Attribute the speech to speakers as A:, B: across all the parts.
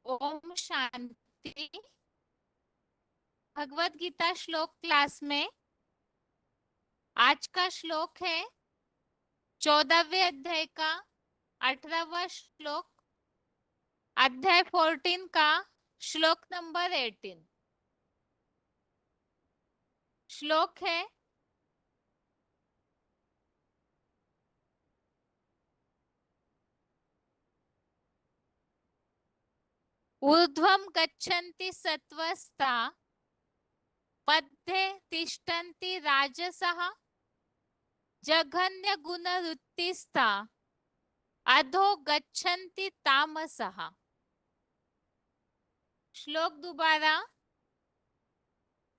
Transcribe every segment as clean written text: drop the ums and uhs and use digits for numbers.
A: ओम शांति। भगवत गीता श्लोक क्लास में आज का श्लोक है 14वें अध्याय का 18वां श्लोक, अध्याय 14 का श्लोक नंबर 18। श्लोक है ऊर्ध्वं गच्छन्ति सत्त्वस्ता मध्ये तिष्ठन्ति राजसः जघन्य गुणवृत्तिस्ता अधो गच्छन्ति तामसः। श्लोक दोबारा।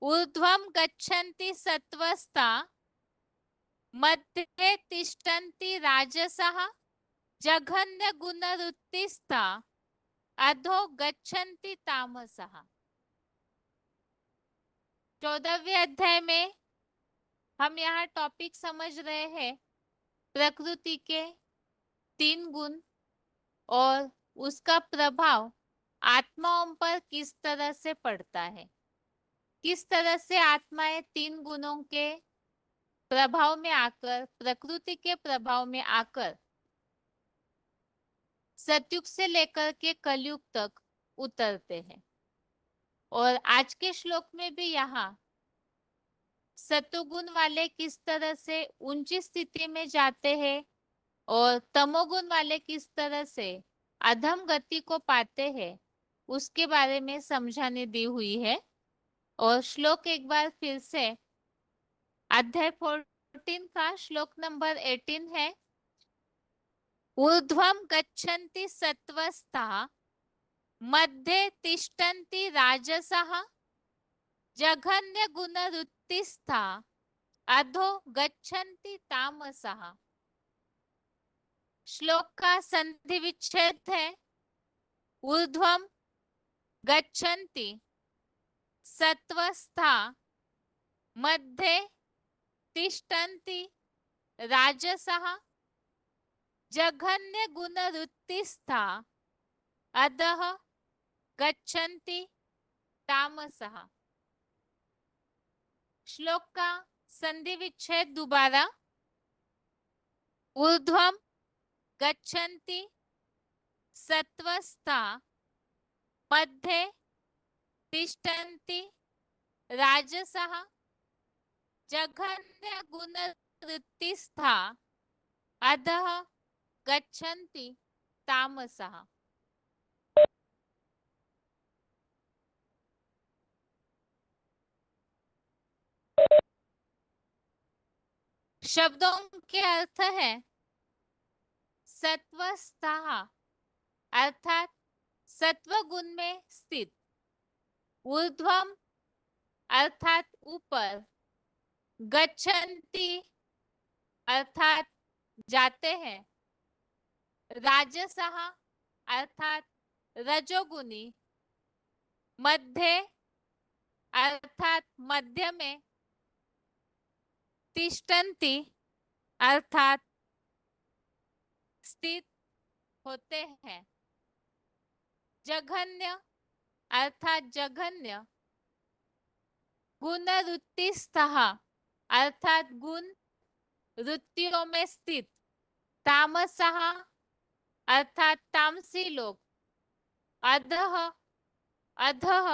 A: ऊर्ध्वं गच्छन्ति सत्त्वस्ता मध्ये तिष्ठन्ति राजसः जघन्य गुणवृत्तिस्ता अधो गच्छन्ति तामसः। 14वें अध्याय में हम यहाँ टॉपिक समझ रहे हैं प्रकृति के 3 गुण और उसका प्रभाव आत्माओं पर किस तरह से पड़ता है, किस तरह से आत्माएं 3 गुणों के प्रभाव में आकर, प्रकृति के प्रभाव में आकर सतयुग से लेकर के कलयुग तक उतरते हैं। और आज के श्लोक में भी यहाँ सतोगुण वाले किस तरह से ऊंची स्थिति में जाते हैं और तमोगुण वाले किस तरह से अधम गति को पाते हैं, उसके बारे में समझाने दी हुई है। और श्लोक एक बार फिर से अध्याय 14 का श्लोक नंबर 18 है। ऊर्ध्वं गच्छन्ति सत्त्वस्ता मध्ये तिष्ठन्ति राजसः जघन्य गुणवृत्तिस्ता अधो गच्छन्ति तामसः। श्लोक का संधि विच्छेद है ऊर्ध्वं गच्छन्ति सत्त्वस्था मध्ये तिष्ठन्ति राजसः जघन्य गुणवृत्तिस्था अधः गच्छन्ति तामसः। श्लोक का संधि विच्छेद दोबारा। ऊर्ध्वं गच्छन्ति सत्त्वस्था मध्ये तिष्ठन्ति राजसः जघन्य गुणवृत्तिस्था अधः गच्छन्ति तामसः। शब्दों के अर्थ है सत्वस्थः अर्थात सत्व गुण में स्थित, ऊर्ध्वम अर्थात ऊपर, गच्छन्ति अर्थात जाते हैं, राजसः अर्थात रजोगुणी, मध्य अर्थात मध्य में, तिष्ठन्ति अर्थात स्थित होते हैं, जघन्य अर्थात जघन्य, गुणवृत्तिस्थः अर्थात गुण वृत्तियों में स्थित, तामसः अर्थात तामसी लोग, अधः अधः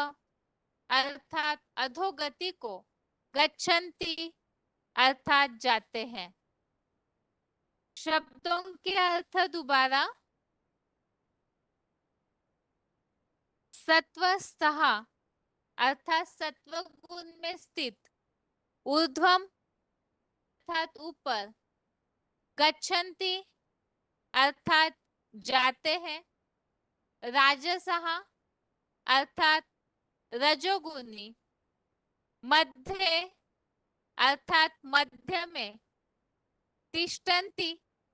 A: अर्थात अधोगति को, गच्छन्ति अर्थात जाते हैं। शब्दों के अर्थ दोबारा। सत्वस्थः अर्थात सत्व गुण में स्थित, ऊर्ध्वम अर्थात ऊपर, गच्छन्ति अर्थात जाते हैं, राजसः अर्थात रजोगुणी, मध्य अर्थात मध्य में, तिष्ठन्ति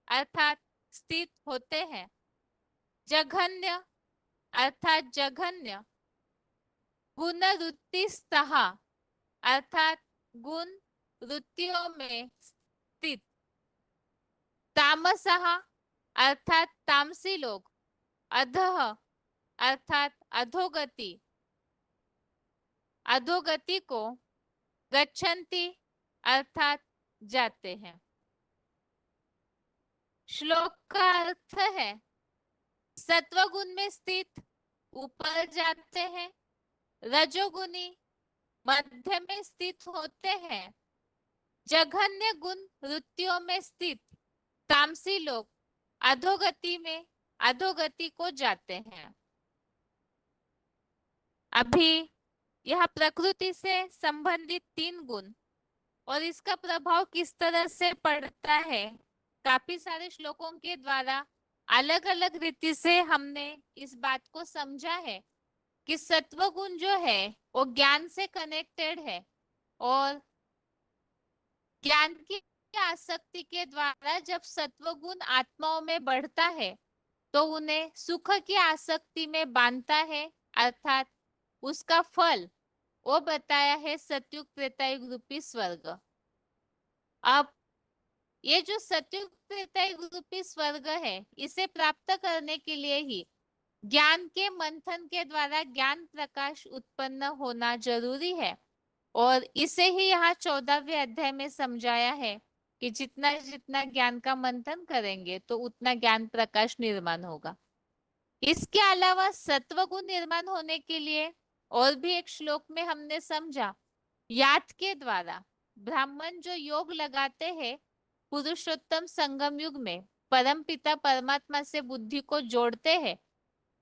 A: अर्थात स्थित होते हैं, जघन्य अर्थात जघन्य, गुणवृत्तिस्थः अर्थात गुण वृत्तियों में स्थित, तामसः अर्थात तामसी लोग, अधः अर्थात अधोगति, अधोगति को गच्छन्ति अर्थात जाते हैं। श्लोक का अर्थ है सत्वगुण में स्थित ऊपर जाते हैं, रजोगुणी मध्य में स्थित होते हैं, जघन्य गुण वृत्तियों में स्थित तामसी लोग अधोगति में अधोगति को जाते हैं। अभी यह प्रकृति से संबंधित 3 गुण और इसका प्रभाव किस तरह से पड़ता है, काफी सारे श्लोकों के द्वारा अलग अलग रीति से हमने इस बात को समझा है कि सत्व गुण जो है वो ज्ञान से कनेक्टेड है और ज्ञान की आसक्ति के द्वारा जब सत्व गुण आत्माओं में बढ़ता है तो उन्हें सुख की आसक्ति में बांधता है, अर्थात उसका फल वो बताया है सतयुग त्रेतायुग रूपी स्वर्ग। अब ये जो सतयुग त्रेतायुग रूपी स्वर्ग है इसे प्राप्त करने के लिए ही ज्ञान के मंथन के द्वारा ज्ञान प्रकाश उत्पन्न होना जरूरी है और इसे ही यहाँ 14वें अध्याय में समझाया है कि जितना जितना ज्ञान का मंथन करेंगे तो उतना ज्ञान प्रकाश निर्माण होगा। इसके अलावा सत्व गुण निर्माण होने के लिए और भी एक श्लोक में हमने समझा याद के द्वारा ब्राह्मण जो योग लगाते हैं पुरुषोत्तम संगम युग में परम पिता परमात्मा से बुद्धि को जोड़ते हैं,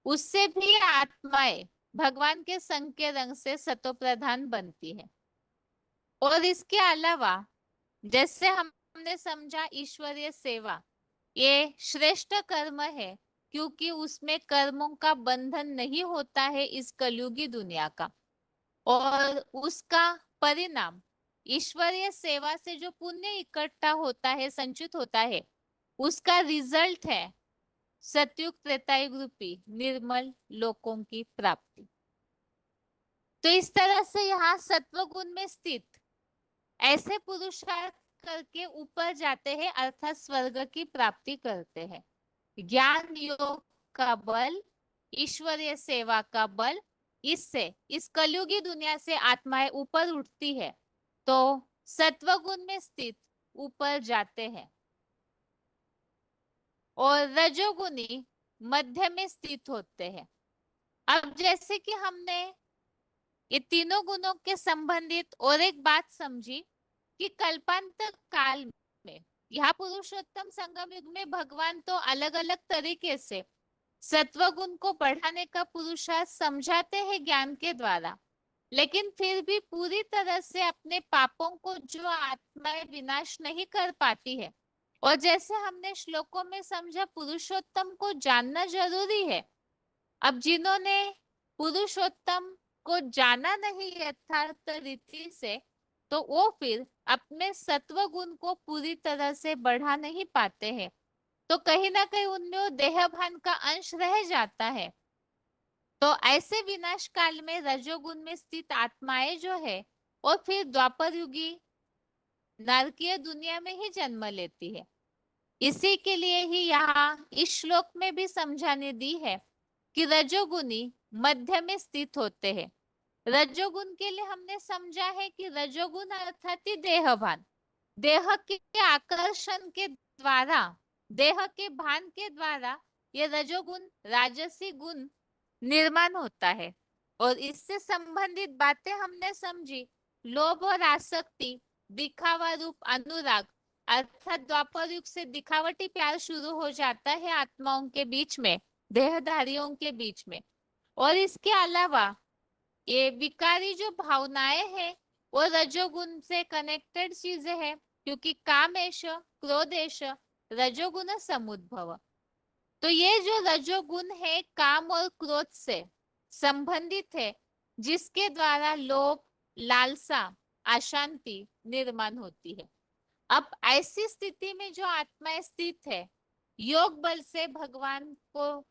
A: उससे भी आत्माएं भगवान के संग के रंग से सतो प्रधान बनती है। और इसके अलावा जैसे हमने समझा ईश्वरीय सेवा ये श्रेष्ठ कर्म है क्योंकि उसमें कर्मों का बंधन नहीं होता है इस कलयुगी दुनिया का, और उसका परिणाम ईश्वरीय सेवा से जो पुण्य इकट्ठा होता है संचित होता है उसका रिजल्ट है सतयुग त्रेतायुग रूपी निर्मल लोकों की प्राप्ति। तो इस तरह से यहाँ सत्व गुण में स्थित ऐसे पुरुषार्थ करके ऊपर जाते हैं अर्थात स्वर्ग की प्राप्ति करते हैं। ज्ञान योग का बल, ईश्वरीय सेवा का बल, इससे इस कलयुगी दुनिया से आत्माएं ऊपर उठती है तो सत्व गुण में स्थित ऊपर जाते हैं और रजोगुणी मध्य में स्थित होते हैं। अब जैसे कि हमने ये तीनों गुणों के संबंधित और एक बात समझी कि कल्पांत काल में यह पुरुषोत्तम संगम युग में भगवान तो अलग अलग तरीके से सत्व गुण को बढ़ाने का पुरुषार्थ समझाते हैं ज्ञान के द्वारा, लेकिन फिर भी पूरी तरह से अपने पापों को जो आत्माएं विनाश नहीं कर पाती है। और जैसे हमने श्लोकों में समझा पुरुषोत्तम को जानना जरूरी है। अब जिन्होंने पुरुषोत्तम को जाना नहीं यथार्थ रीति से तो वो फिर अपने सत्व गुण को पूरी तरह से बढ़ा नहीं पाते हैं, तो कहीं ना कहीं उनमें वो देहभान का अंश रह जाता है। तो ऐसे विनाश काल में रजोगुण में स्थित आत्माएं जो है और फिर द्वापर युगी नरकीय दुनिया में ही जन्म लेती है। इसी के लिए ही यहाँ इस श्लोक में भी समझाने दी है कि रजोगुणी मध्य में स्थित होते हैं। रजोगुण के लिए हमने समझा है कि रजोगुण अर्थात ही देहभान, देह के आकर्षण के द्वारा, देह के भान के द्वारा ये रजोगुण राजसी गुण निर्माण होता है और इससे संबंधित बातें हमने समझी। लोभ और आसक्ति, दिखावा रूप अनुराग, अर्थात द्वापर युग से दिखावटी प्यार शुरू हो जाता है आत्माओं के बीच में, देहधारियों के बीच में। और इसके अलावा ये विकारी जो भावनाएं हैं वो रजोगुण से कनेक्टेड चीजें हैं क्योंकि कामेश क्रोधेश रजोगुण समुद्भव। तो ये जो रजोगुण है काम और क्रोध से संबंधित है जिसके द्वारा लोभ, लालसा, अशांति निर्माण होती है। अब ऐसी स्थिति में जो आत्मा स्थित है योग बल से भगवान को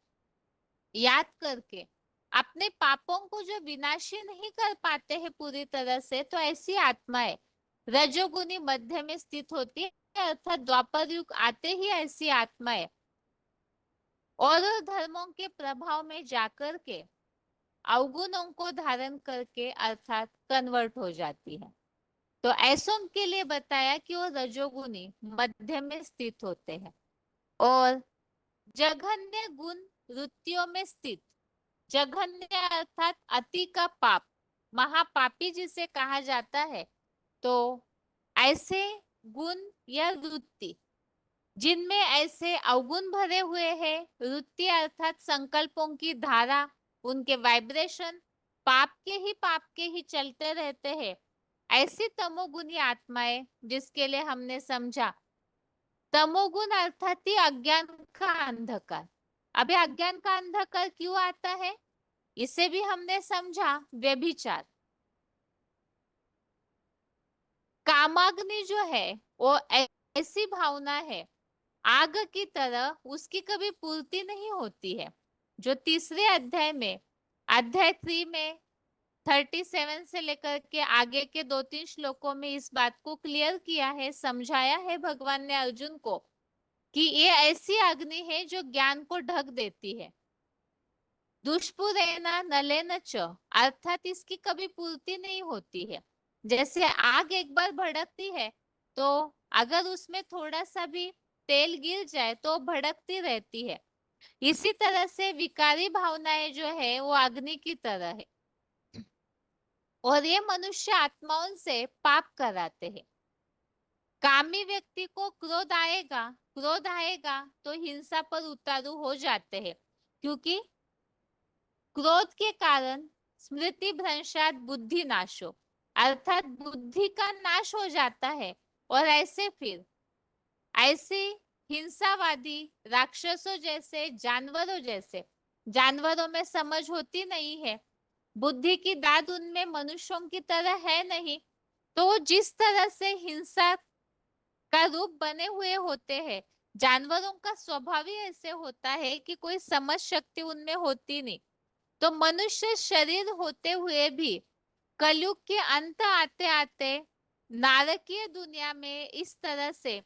A: याद करके अपने पापों को जो विनाशी नहीं कर पाते हैं पूरी तरह से, तो ऐसी आत्माएं रजोगुणी मध्य में स्थित होती है, अर्थात द्वापर युग आते ही ऐसी आत्माएं और धर्मों के प्रभाव में जाकर के अवगुणों को धारण करके अर्थात कन्वर्ट हो जाती है। तो ऐसों के लिए बताया कि वो रजोगुणी मध्य में स्थित होते हैं और जघन्य गुण वृत्तियों में स्थित। जघन्य अर्थात अति का पाप, महापापी जिसे कहा जाता है। तो ऐसे गुण या वृत्ति जिनमें ऐसे अवगुण भरे हुए हैं, वृत्ति अर्थात संकल्पों की धारा, उनके वाइब्रेशन पाप के ही चलते रहते हैं, ऐसी तमोगुणी आत्माएं जिसके लिए हमने समझा तमोगुण अर्थात ही अज्ञान का अंधकार। अभी अज्ञान का अंधकार क्यों आता है, इसे भी हमने समझा व्यभिचार। कामाग्नि जो है वो ऐसी भावना है आग की तरह, उसकी कभी पूर्ति नहीं होती है। जो तीसरे अध्याय में, अध्याय 3 में 37 से लेकर के आगे के 2-3 श्लोकों में इस बात को क्लियर किया है, समझाया है भगवान ने अर्जुन को कि ये ऐसी अग्नि है जो ज्ञान को ढक देती है। दुष्पूरेणा नलेन च अर्थात इसकी कभी पूर्ति नहीं होती है। जैसे आग एक बार भड़कती है तो अगर उसमें थोड़ा सा भी तेल गिर जाए तो भड़कती रहती है। इसी तरह से विकारी भावनाएं जो है वो अग्नि की तरह है और ये मनुष्य आत्माओं से पाप कराते हैं। कामी व्यक्ति को क्रोध आएगा तो हिंसा पर उतारू हो जाते हैं, क्योंकि क्रोध के कारण स्मृति भ्रंशात बुद्धि नाशो अर्थात बुद्धि का नाश हो जाता है। और ऐसे फिर ऐसे हिंसावादी राक्षसों जैसे, जानवरों जैसे, जानवरों में समझ होती नहीं है, बुद्धि की दाद उनमें मनुष्यों की तरह है नहीं, तो वो जिस तरह से हिंसा का रूप बने हुए होते हैं, जानवरों का स्वभाव ही ऐसे होता है कि कोई समझ शक्ति उनमें होती नहीं। तो मनुष्य शरीर होते हुए भी कलयुग के अंत आते आते नारकीय दुनिया में इस तरह से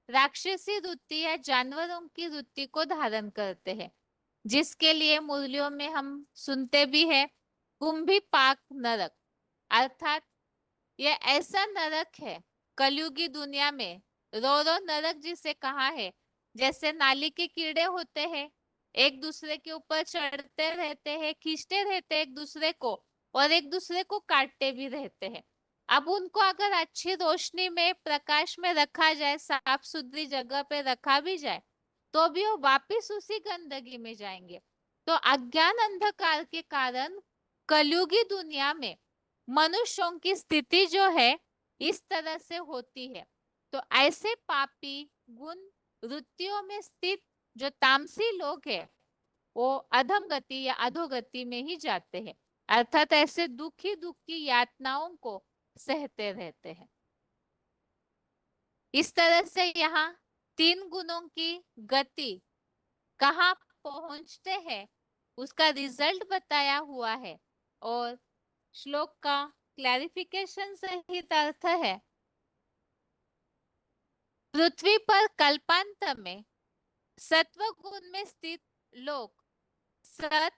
A: राक्षसी वृत्ति या जानवरों की वृत्ति को धारण करते हैं, जिसके लिए मुरलियों में हम सुनते भी है कुंभी पाक नरक। अर्थात ये ऐसा नरक है कलयुगी दुनिया में, रो रो नरक जिसे कहा है। जैसे नाली के कीड़े होते हैं, एक दूसरे के ऊपर चढ़ते रहते हैं, खींचते रहते हैं एक दूसरे को और एक दूसरे को काटते भी रहते हैं। अब उनको अगर अच्छी रोशनी में, प्रकाश में रखा जाए, साफ सुथरी जगह पे रखा भी जाए, तो भी वो वापिस उसी गंदगी में जाएंगे। तो अज्ञान अंधकार के कारण कलयुगी दुनिया में मनुष्यों की स्थिति जो है इस तरह से होती है। तो ऐसे पापी गुण वृत्तियों में स्थित जो तामसी लोग हैं वो अधम गति या अधोगति में ही जाते हैं, अर्थात ऐसे दुखी दुखी यातनाओं को सहते रहते हैं। इस तरह से यहाँ 3 गुणों की गति कहाँ पहुंचते हैं उसका रिजल्ट बताया हुआ है और श्लोक का क्लैरिफिकेशन सहित अर्थ है, पृथ्वी पर कल्पांत में सत्व गुण में स्थित लोग सत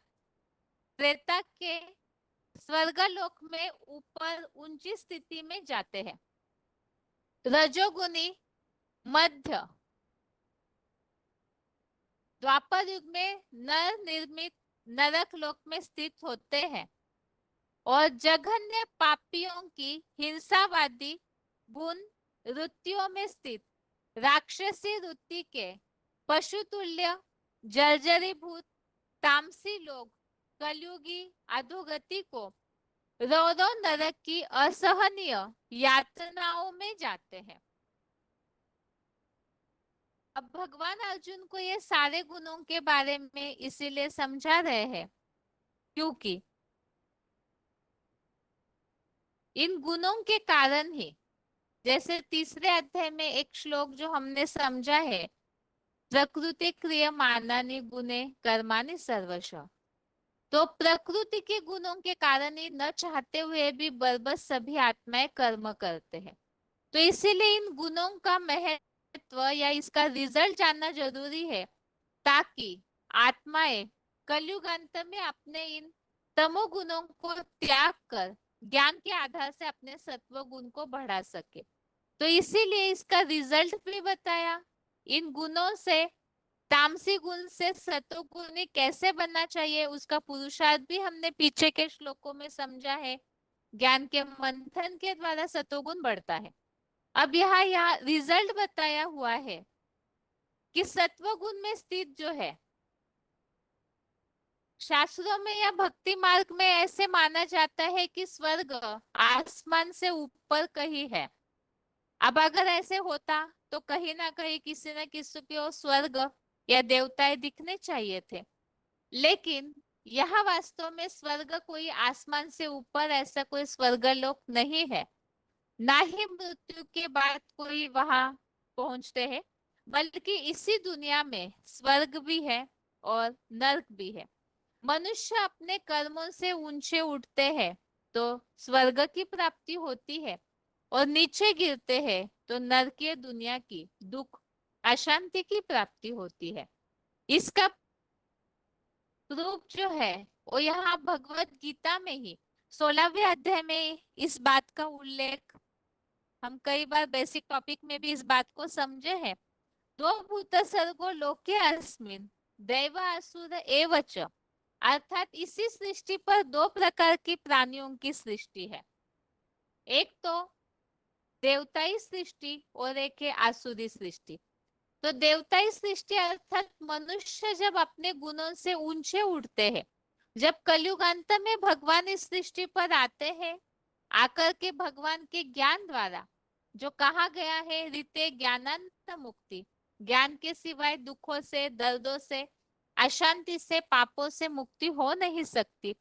A: त्रेता के स्वर्गलोक में ऊपर ऊंची स्थिति में जाते हैं। रजोगुणी मध्य द्वापर युग में नर निर्मित नरक लोक में स्थित होते हैं और जघन्य पापियों की हिंसावादी गुण वृत्तियों में स्थित राक्षसी वृत्ति के पशुतुल्य जर्जरीभूत तामसी लोग कलयुगी अधोगति को रो रो नरक की असहनीय यातनाओं में जाते हैं। अब भगवान अर्जुन को ये सारे गुणों के बारे में इसीलिए समझा रहे हैं क्योंकि इन गुणों के कारण ही, जैसे तीसरे अध्याय में एक श्लोक जो हमने समझा है, प्रकृति क्रियमाणानि गुणे कर्माणि सर्वश। तो प्रकृति के गुणों के कारण ही न चाहते हुए भी बरबस सभी आत्माएं कर्म करते हैं। तो इसीलिए इन गुणों का महत्व या इसका रिजल्ट जानना जरूरी है, ताकि आत्माएं कलयुग अंत में अपने इन तमोगुणों को त्याग कर ज्ञान के आधार से अपने सत्व गुण को बढ़ा सके। तो इसीलिए इसका रिजल्ट भी बताया। इन गुणों से, तामसी गुण से सतोगुणी कैसे बनना चाहिए, उसका पुरुषार्थ भी हमने पीछे के श्लोकों में समझा है। ज्ञान के मंथन के द्वारा सतोगुण बढ़ता है। अब यहाँ रिजल्ट बताया हुआ है कि सत्व गुण में स्थित जो है, शास्त्रों में या भक्ति मार्ग में ऐसे माना जाता है कि स्वर्ग आसमान से ऊपर कहीं है। अब अगर ऐसे होता तो कहीं ना कहीं किसी न किसी को स्वर्ग या देवताएं दिखने चाहिए थे। लेकिन यह वास्तव में स्वर्ग कोई आसमान से ऊपर ऐसा कोई स्वर्गलोक नहीं है, ना ही मृत्यु के बाद कोई वहां पहुंचते हैं, बल्कि इसी दुनिया में स्वर्ग भी है और नर्क भी है। मनुष्य अपने कर्मों से ऊंचे उठते हैं तो स्वर्ग की प्राप्ति होती है, और नीचे गिरते हैं तो नरकीय दुनिया की दुख, अशांति की प्राप्ति होती है। इसका प्रूफ जो है वो यहाँ भगवत गीता में ही 16वें अध्याय में इस बात का उल्लेख, हम कई बार बेसिक टॉपिक में भी इस बात को समझे हैं। दो भूत सर्गो लोके अस्मिन दैव असुर एव च, अर्थात इसी सृष्टि पर दो प्रकार की प्राणियों की सृष्टि है। एक तो देवताई सृष्टि और एक है आसुरी सृष्टि। तो देवताई सृष्टि अर्थात मनुष्य जब अपने गुणों से ऊंचे उठते हैं, जब कलयुगांत में भगवान इस सृष्टि पर आते हैं, आकर के भगवान के ज्ञान द्वारा, जो कहा गया है रीते ज्ञानांत मुक्ति, ज्ञान के सिवाय दुखों से, दर्दों से, अशांति से, पापों से मुक्ति हो नहीं सकती।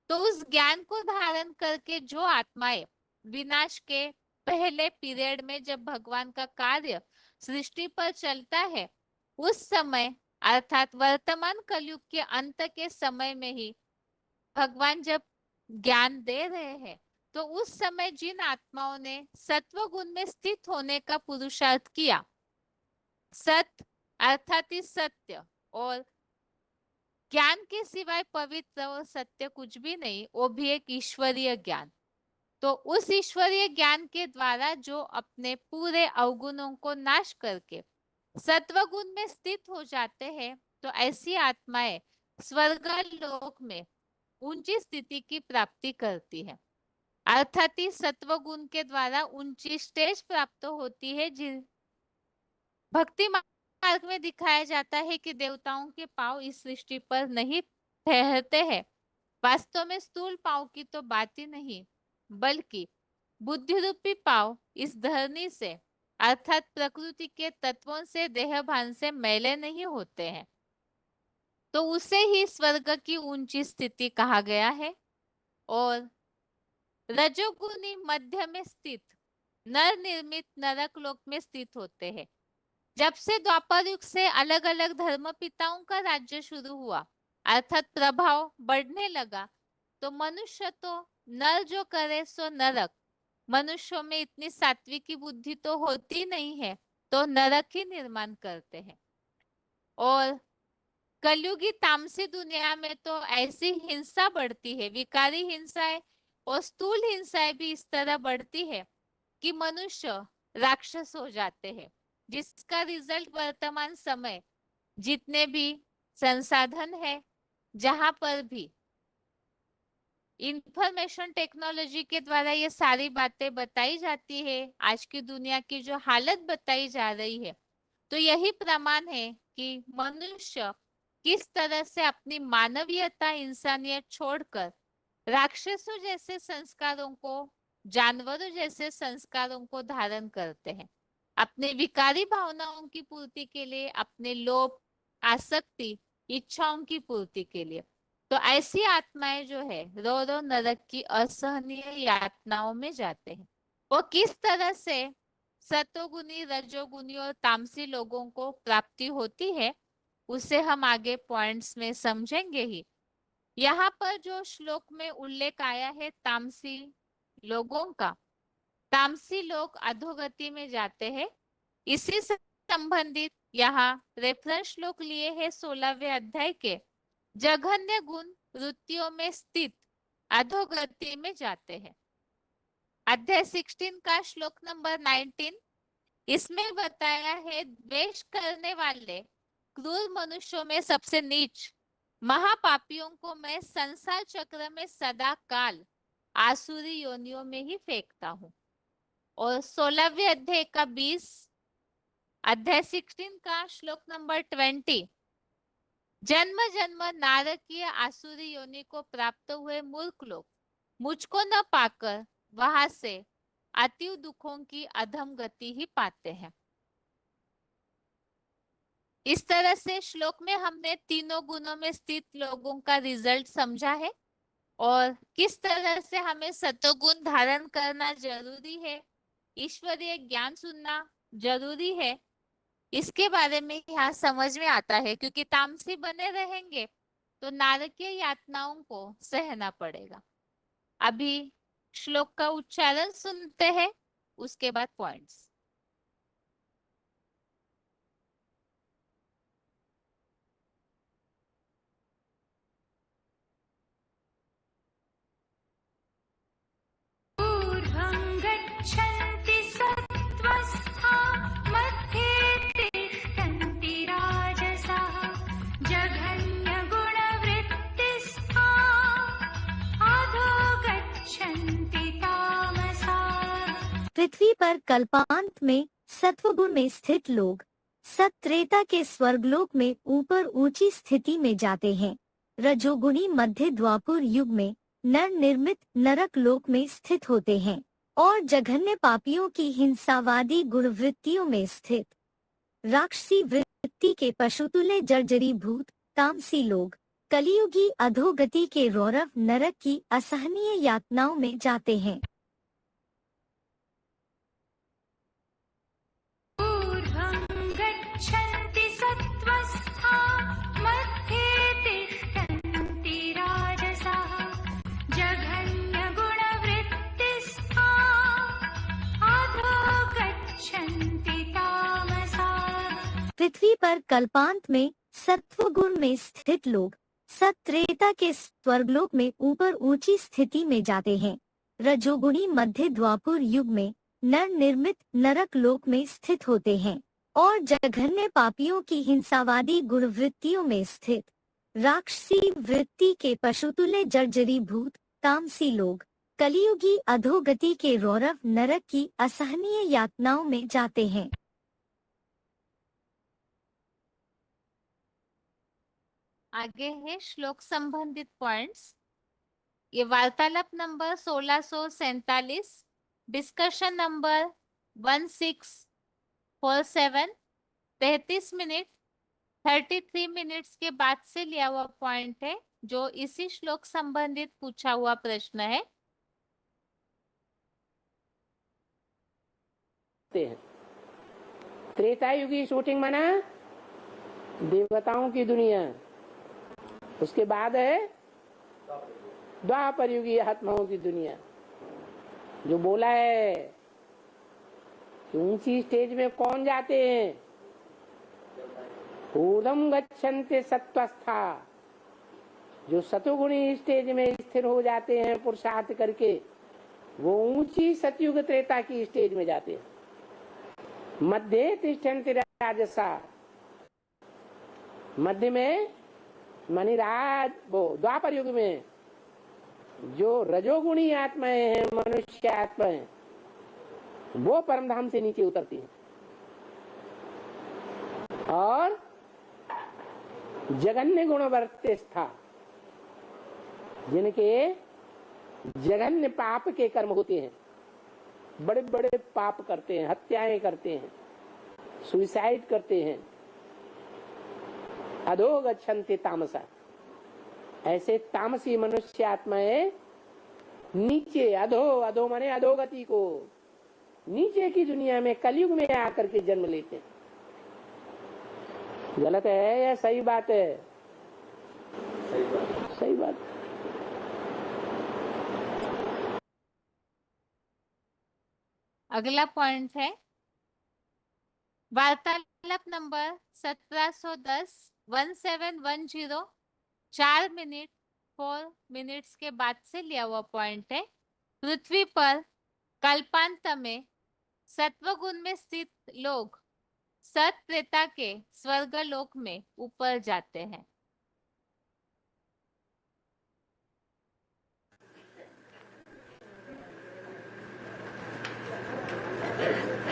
A: तो उस ज्ञान को धारण करके जो आत्माएं विनाश के पहले पीरियड में जब भगवान का कार्य सृष्टि पर चलता है, उस समय अर्थात वर्तमान कलयुग के अंत के समय में ही भगवान जब ज्ञान दे रहे हैं, तो उस समय जिन आत्माओं ने सत्व गुण में स्थित होने का पुरुषार्थ किया, सत्य अर्थात इस सत्य और ज्ञान के सिवाय पवित्र और सत्य कुछ भी नहीं, वो भी एक ईश्वरीय ज्ञान। तो उस ईश्वरीय ज्ञान के द्वारा जो अपने पूरे अवगुणों को नाश करके सत्वगुण में स्थित हो जाते हैं, तो ऐसी आत्माएं स्वर्गलोक में ऊंची स्थिति की प्राप्ति करती है। अर्थात इस सत्वगुण के द्वारा ऊंची स्टेज प्राप्त होती है। जिन भक्ति मार्ग में दिखाया जाता है कि देवताओं के पांव इस सृष्टि पर नहीं ठहरते हैं। वास्तव में स्थूल पांव की तो बात ही नहीं, बल्कि बुद्धि रूपी पांव इस धरनी से अर्थात प्रकृति के तत्वों से, देह भान से मैले नहीं होते हैं। तो उसे ही स्वर्ग की ऊंची स्थिति कहा गया है। और रजोगुनी मध्य में स्थित नर निर्मित नरक लोक में स्थित होते हैं। जब से द्वापर युग से अलग अलग धर्म पिताओं का राज्य शुरू हुआ, अर्थात प्रभाव बढ़ने लगा, तो मनुष्य तो नर जो करे सो नरक, मनुष्यों में इतनी सात्विकी बुद्धि तो होती नहीं है, तो नरक ही निर्माण करते हैं। और कलयुगी तामसी दुनिया में तो ऐसी हिंसा बढ़ती है, विकारी हिंसाएं और स्थूल हिंसाएं भी इस तरह बढ़ती है कि मनुष्य राक्षस हो जाते हैं, जिसका रिजल्ट वर्तमान समय जितने भी संसाधन है, जहां पर भी इंफॉर्मेशन टेक्नोलॉजी के द्वारा ये सारी बातें बताई जाती है, आज की दुनिया की जो हालत बताई जा रही है, तो यही प्रमाण है कि मनुष्य किस तरह से अपनी मानवीयता, इंसानियत छोड़कर राक्षसों जैसे संस्कारों को, जानवरों जैसे संस्कारों को धारण करते हैं, अपने विकारी भावनाओं की पूर्ति के लिए, अपने लोभ, आसक्ति, इच्छाओं की पूर्ति के लिए। तो ऐसी आत्माएं जो है रो रो नरक की असहनीय यातनाओं में जाते हैं। वो किस तरह से सतोगुनी, रजोगुनी और तामसी लोगों को प्राप्ति होती है, उसे हम आगे पॉइंट्स में समझेंगे ही। यहाँ पर जो श्लोक में उल्लेख आया है तामसी लोगों का, तामसी लोग अधोगति में जाते हैं, इसी से संबंधित यहाँ रेफरेंस श्लोक लिए है 16वें अध्याय के। जघन्य गुण वृत्तियों में स्थित अधोगति में जाते हैं। अध्याय 16 का श्लोक नंबर 19, इसमें बताया है द्वेष करने वाले क्रूर मनुष्यों में सबसे नीच महापापियों को मैं संसार चक्र में सदा काल आसुरी योनियों में ही फेंकता हूँ। और 16वें अध्याय का 20, अध्याय 16 का श्लोक नंबर 20, जन्म जन्म नारकीय आसुरी योनि को प्राप्त हुए मूर्ख लोग मुझको न पाकर वहां से अति दुखों की अधम गति ही पाते हैं। इस तरह से श्लोक में हमने तीनों गुणों में स्थित लोगों का रिजल्ट समझा है और किस तरह से हमें सतोगुण धारण करना जरूरी है, ईश्वरीय ज्ञान सुनना जरूरी है, इसके बारे में यहाँ समझ में आता है। क्योंकि तामसी बने रहेंगे तो नारकीय यातनाओं को सहना पड़ेगा। अभी श्लोक का उच्चारण सुनते हैं, उसके बाद पॉइंट्स।
B: गच्छन्ति सत्त्वस्था मध्ये तिष्ठन्ति राजसाः जघन्यगुणवृत्तिस्था अधो गच्छन्ति तामसाः।
C: पृथ्वी पर कल्पांत में सत्वगुण में स्थित लोग सत्रेता के स्वर्गलोक में ऊपर ऊंची स्थिति में जाते हैं। रजोगुणी मध्य द्वापर युग में नर निर्मित नरक लोक में स्थित होते हैं और जघन्य पापियों की हिंसावादी गुणवृत्तियों में स्थित राक्षसी वृत्ति के पशुतुल्य जर्जरी भूत तामसी लोग कलियुगी अधोगति के रौरव नरक की असहनीय यातनाओं में जाते हैं।
B: गच्छन्ति सत्त्वस्था मध्ये तिष्ठन्ति राजसाः जघन्यगुणवृत्तिस्था अधो गच्छन्ति तामसाः।
C: पृथ्वी पर कल्पांत में सत्वगुण में स्थित लोग सत्रेता के स्वर्गलोक में ऊपर ऊंची स्थिति में जाते हैं। रजोगुणी मध्य द्वापर युग में नर निर्मित नरक लोक में स्थित होते हैं और जघन्य पापियों की हिंसावादी गुणवृत्तियों में स्थित राक्षसी वृत्ति के पशुतुल्य जर्जरी भूत तामसी लोग कलियुगी अधोगति के रौरव नरक की असहनीय यातनाओं में जाते हैं।
A: आगे है श्लोक संबंधित पॉइंट्स। ये वार्तालाप number 1647, discussion number 1647, 33 minute 33 minutes के बाद से लिया हुआ पॉइंट है, जो इसी श्लोक संबंधित पूछा हुआ प्रश्न है।
D: त्रेता युग की शूटिंग माना देवताओं की दुनिया, उसके बाद है द्वापर युगी आत्माओं की दुनिया। जो बोला है कि ऊंची स्टेज में कौन जाते हैं, ऊर्ध्वं गच्छन्ति सत्त्वस्था, जो सतोगुणी स्टेज में स्थिर हो जाते हैं पुरुषार्थ करके, वो ऊंची सतयुग त्रेता की स्टेज में जाते हैं। मध्य तिष्ठन्ति राजसा, मध्य में मानी राज, वो द्वापर युग में जो रजोगुणी आत्माएं हैं, मनुष्य आत्माएं, वो परमधाम से नीचे उतरती हैं। और जघन्य गुणवर्त्य स्था, जिनके जघन्य पाप के कर्म होते हैं, बड़े बड़े पाप करते हैं, हत्याएं करते हैं, सुइसाइड करते हैं, अधो गच्छन्ति तामसा, ऐसे तामसी मनुष्य आत्माएं नीचे अधो, अधो माने अधोगति को, नीचे की दुनिया में कलयुग में आकर के जन्म लेते हैं। गलत है या सही बात है? सही बात।
A: अगला पॉइंट है वार्तालाप नंबर 1710 1710 4 मिनट 4 मिनट्स के बाद से लिया हुआ पॉइंट है। पृथ्वी पर कल्पांत में सत्वगुण में स्थित लोग सत त्रेता के स्वर्गलोक में ऊपर जाते हैं।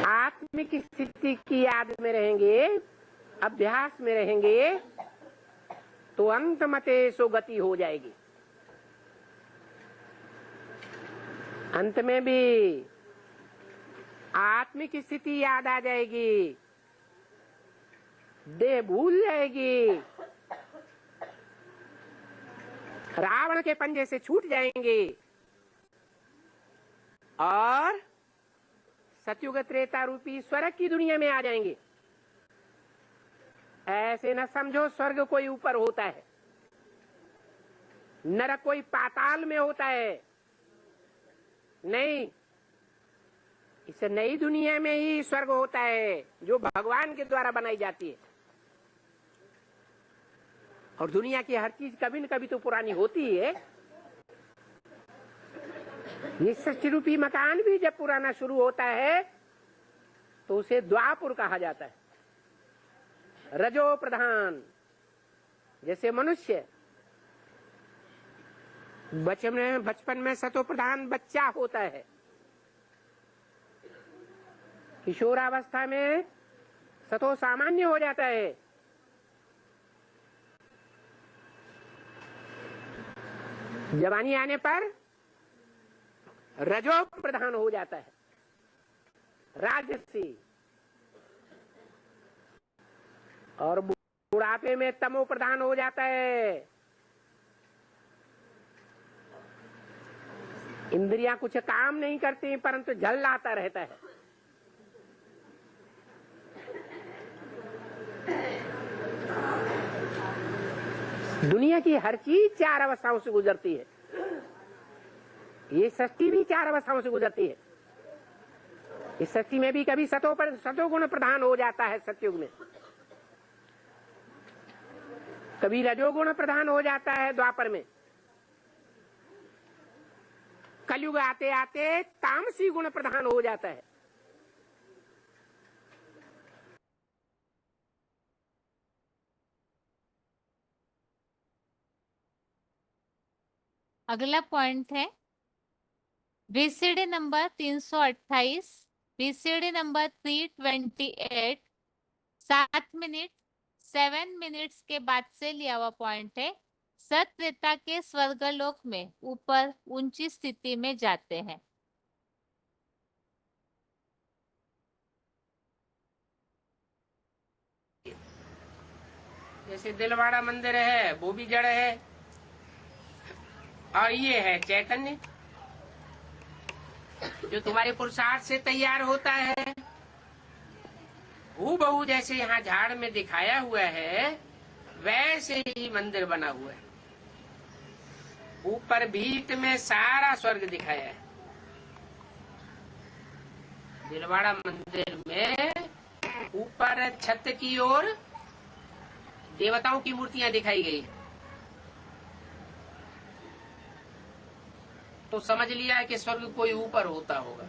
D: आत्मिक स्थिति की याद में रहेंगे, अभ्यास में रहेंगे, तो अंत मते सो गति हो जाएगी। अंत में भी आत्मिक स्थिति याद आ जाएगी, देह भूल जाएगी, रावण के पंजे से छूट जाएंगे और सतयुग त्रेता रूपी स्वर्ग की दुनिया में आ जाएंगे। ऐसे न समझो स्वर्ग कोई ऊपर होता है, नरक कोई पाताल में होता है, नहीं, इस नई दुनिया में ही स्वर्ग होता है जो भगवान के द्वारा बनाई जाती है। और दुनिया की हर चीज कभी न कभी तो पुरानी होती है। ये सृष्टि रूपी मकान भी जब पुराना शुरू होता है तो उसे द्वापुर कहा जाता है। रजो प्रधान, जैसे मनुष्य बचपन में सतो प्रधान बच्चा होता है, किशोरावस्था में सतो सामान्य हो जाता है, जवानी आने पर रजो प्रधान हो जाता है, राजसी, और बुढ़ापे में तमो प्रधान हो जाता है। इंद्रियां कुछ काम नहीं करती परंतु झल्लाता रहता है। दुनिया की हर चीज 4 अवस्थाओं से गुजरती है। ये सृष्टि भी 4 अवस्थाओं से गुजरती है। इस सृष्टि में भी कभी सतोगुण प्रधान हो जाता है सतयुग में, कभी रजोगुण प्रधान हो जाता है द्वापर में, कलयुग आते आते तामसी गुण प्रधान हो जाता है।
A: अगला पॉइंट है VCD number 328, VCD number 328 7 minute 7 minutes के बाद से लिया हुआ पॉइंट है। सत त्रेता के स्वर्गलोक में ऊपर ऊंची स्थिति में जाते हैं।
D: जैसे दिलवाड़ा मंदिर है वो भी जड़ है, और ये है चैतन्य जो तुम्हारे पुरुषार्थ से तैयार होता है। हूबहू जैसे यहाँ झाड़ में दिखाया हुआ है वैसे ही मंदिर बना हुआ है। ऊपर भीत में सारा स्वर्ग दिखाया है। दिलवाड़ा मंदिर में ऊपर छत की ओर देवताओं की मूर्तियां दिखाई गई, तो समझ लिया है कि स्वर्ग कोई ऊपर होता होगा।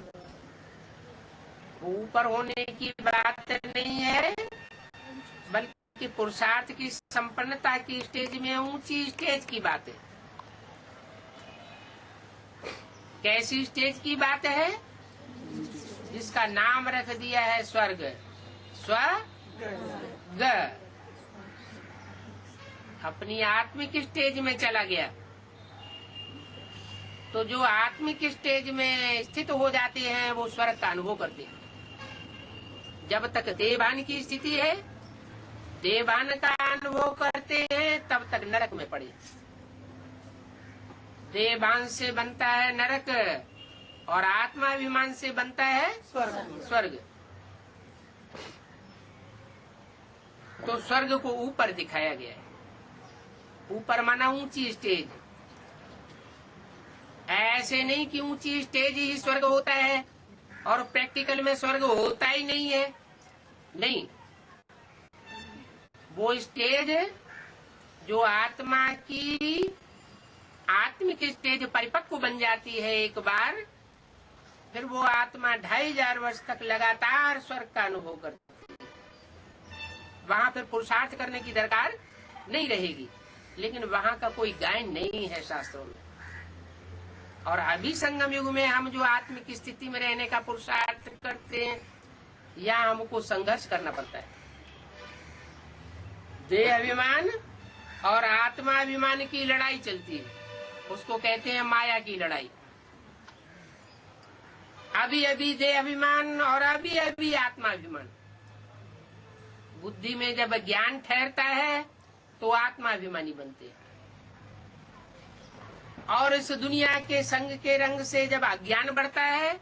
D: ऊपर होने की बात नहीं है, बल्कि पुरुषार्थ की संपन्नता की स्टेज में ऊंची स्टेज की बात है। कैसी स्टेज की बात है? जिसका नाम रख दिया है स्वर्ग। स्वर्ग अपनी आत्मिक स्टेज में चला गया, तो जो आत्मिक स्टेज में स्थित हो जाते हैं वो स्वर्ग का अनुभव करते हैं। जब तक देवान की स्थिति है, देवान का अनुभव करते हैं, तब तक नरक में पड़े। देवान से बनता है नरक और आत्माभिमान से बनता है स्वर्ग। तो स्वर्ग को ऊपर दिखाया गया है। ऊपर माना ऊंची स्टेज। ऐसे नहीं कि ऊंची स्टेज ही स्वर्ग होता है और प्रैक्टिकल में स्वर्ग होता ही नहीं है। नहीं, वो स्टेज जो आत्मा की आत्मिक स्टेज परिपक्व बन जाती है एक बार, फिर वो आत्मा 2500 वर्ष तक लगातार स्वर्ग का अनुभव करती है। वहां फिर पुरुषार्थ करने की दरकार नहीं रहेगी। लेकिन वहां का कोई गायन नहीं है शास्त्रों में। और अभी संगम युग में हम जो आत्मिक स्थिति में रहने का पुरुषार्थ करते हैं, या हमको संघर्ष करना पड़ता है। देह अभिमान और आत्मा अभिमान की लड़ाई चलती है, उसको कहते हैं माया की लड़ाई। अभी अभी देह अभिमान और अभी अभी आत्मा अभिमान। बुद्धि में जब ज्ञान ठहरता है तो आत्मा अभिमानी बनते हैं, और इस दुनिया के संग के रंग से जब अज्ञान बढ़ता है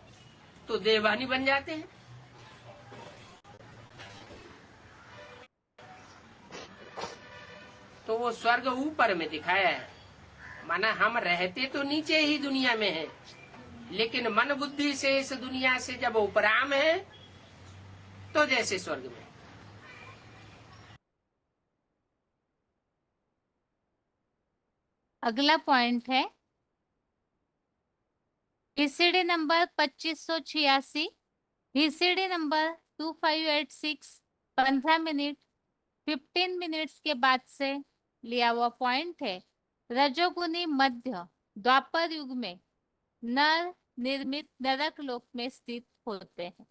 D: तो देहभानी बन जाते हैं। तो वो स्वर्ग ऊपर में दिखाया है, माना हम रहते तो नीचे ही दुनिया में हैं, लेकिन मन बुद्धि से इस दुनिया से जब उपराम है तो जैसे स्वर्ग में।
A: अगला पॉइंट है VCD number 2586, VCD number 2586, 15 minute 15 minutes के बाद से लिया हुआ पॉइंट है। रजोगुनी मध्य द्वापर युग में नर निर्मित नरक लोक में स्थित होते हैं।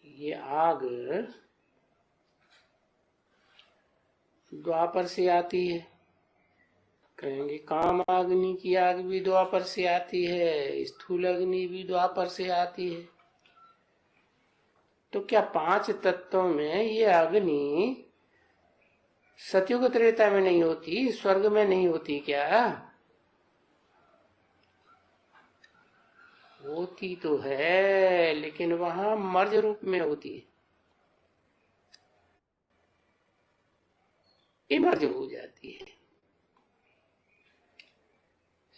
D: ये आग द्वापर से आती है, कहेंगे काम अग्नि की आग भी द्वापर से आती है, स्थूल अग्नि भी द्वापर से आती है। तो क्या 5 तत्वों में ये अग्नि सतयुग त्रेता में नहीं होती, स्वर्ग में नहीं होती क्या? होती तो है, लेकिन वहां मर्ज रूप में होती है, इमर्ज हो जाती है।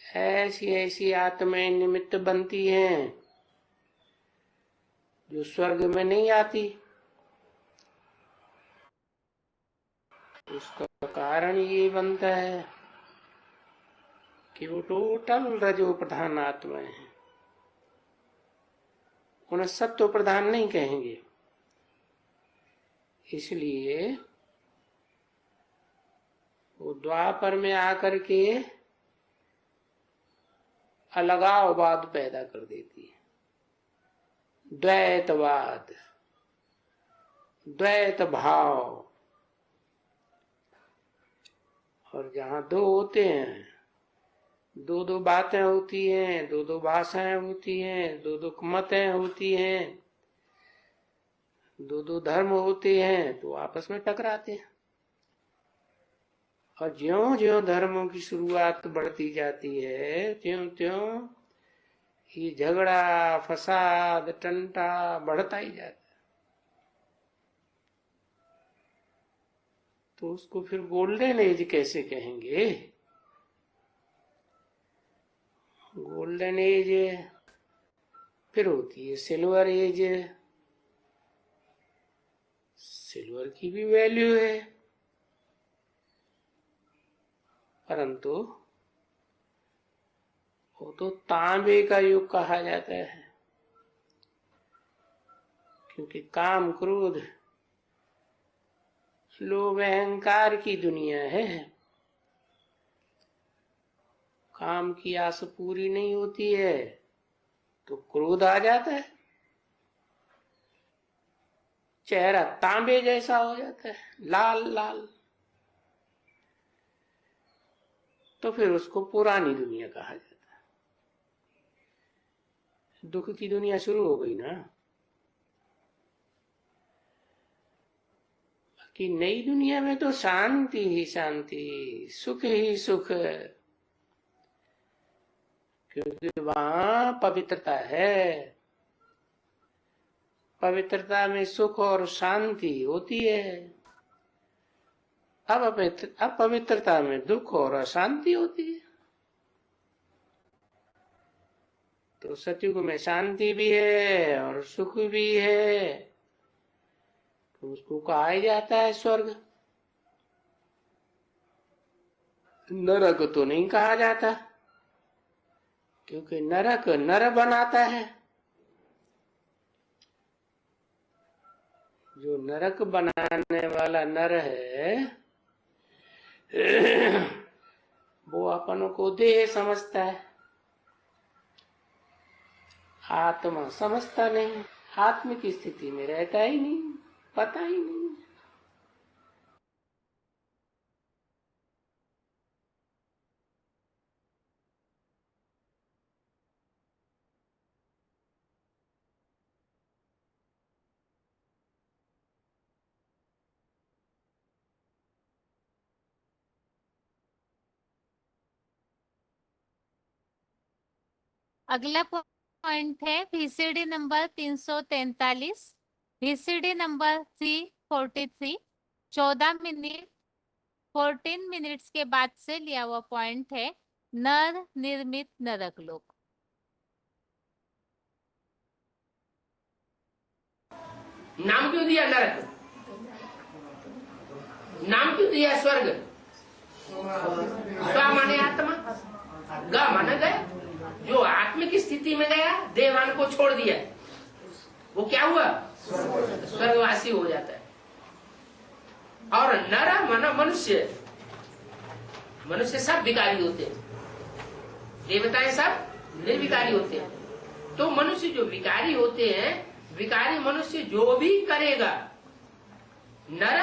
D: ऐसी ऐसी आत्माएं निमित्त बनती हैं जो स्वर्ग में नहीं आती। उसका कारण ये बनता है कि वो टोटल रजो प्रधान आत्माएं हैं, उन्हें सत्व प्रधान नहीं कहेंगे। इसलिए वो द्वापर में आकर के अलगाववाद पैदा कर देती है, द्वैतवाद, द्वैत भाव। और जहां दो होते हैं, दो दो बातें होती हैं, दो दो भाषाएं होती हैं, दो दो मतें होती हैं, दो दो धर्म होते हैं, तो आपस में टकराते हैं। और ज्यों ज्यों धर्मों की शुरुआत बढ़ती जाती है, त्यों त्यों ये झगड़ा फसाद टंटा बढ़ता ही जाता है। तो उसको फिर गोल्डन एज कैसे कहेंगे? गोल्डन एज फिर होती है सिल्वर एज। सिल्वर की भी वैल्यू है, परंतु वो तो तांबे का युग कहा जाता है, क्योंकि काम क्रोध लोभ अहंकार की दुनिया है। काम की आस पूरी नहीं होती है तो क्रोध आ जाता है, चेहरा तांबे जैसा हो जाता है, लाल लाल। तो फिर उसको पुरानी दुनिया कहा जाता है। दुख की दुनिया शुरू हो गई ना। कि नई दुनिया में तो शांति ही शांति, सुख ही सुख, क्योंकि वहां पवित्रता है। पवित्रता में सुख और शांति होती है। अब अपवित्रता में दुख और अशांति होती है। तो सतयुग में शांति भी है और सुख भी है, तो उसको कहा ही जाता है स्वर्ग। नरक तो नहीं कहा जाता, क्योंकि नरक नर बनाता है। जो नरक बनाने वाला नर है वो अपन को देह समझता है, आत्मा समझता नहीं, आत्म की स्थिति में रहता ही नहीं, पता ही नहीं।
A: अगला पॉइंट है VCD number 343, VCD number 343, 14 minutes के बाद से लिया हुआ पॉइंट है, नर निर्मित नरक लोक।
D: नाम क्यों दिया नरक? नाम क्यों दिया स्वर्ग? स्व माने आत्मा, ग माने गया। जो आत्म की स्थिति में गया, देवान को छोड़ दिया, वो क्या हुआ? स्वर्गवासी हो जाता है। और नर माना मनुष्य, मनुष्य सब विकारी होते हैं, देवताएं सब निर्विकारी होते हैं। तो मनुष्य जो विकारी होते हैं, विकारी मनुष्य जो भी करेगा, नर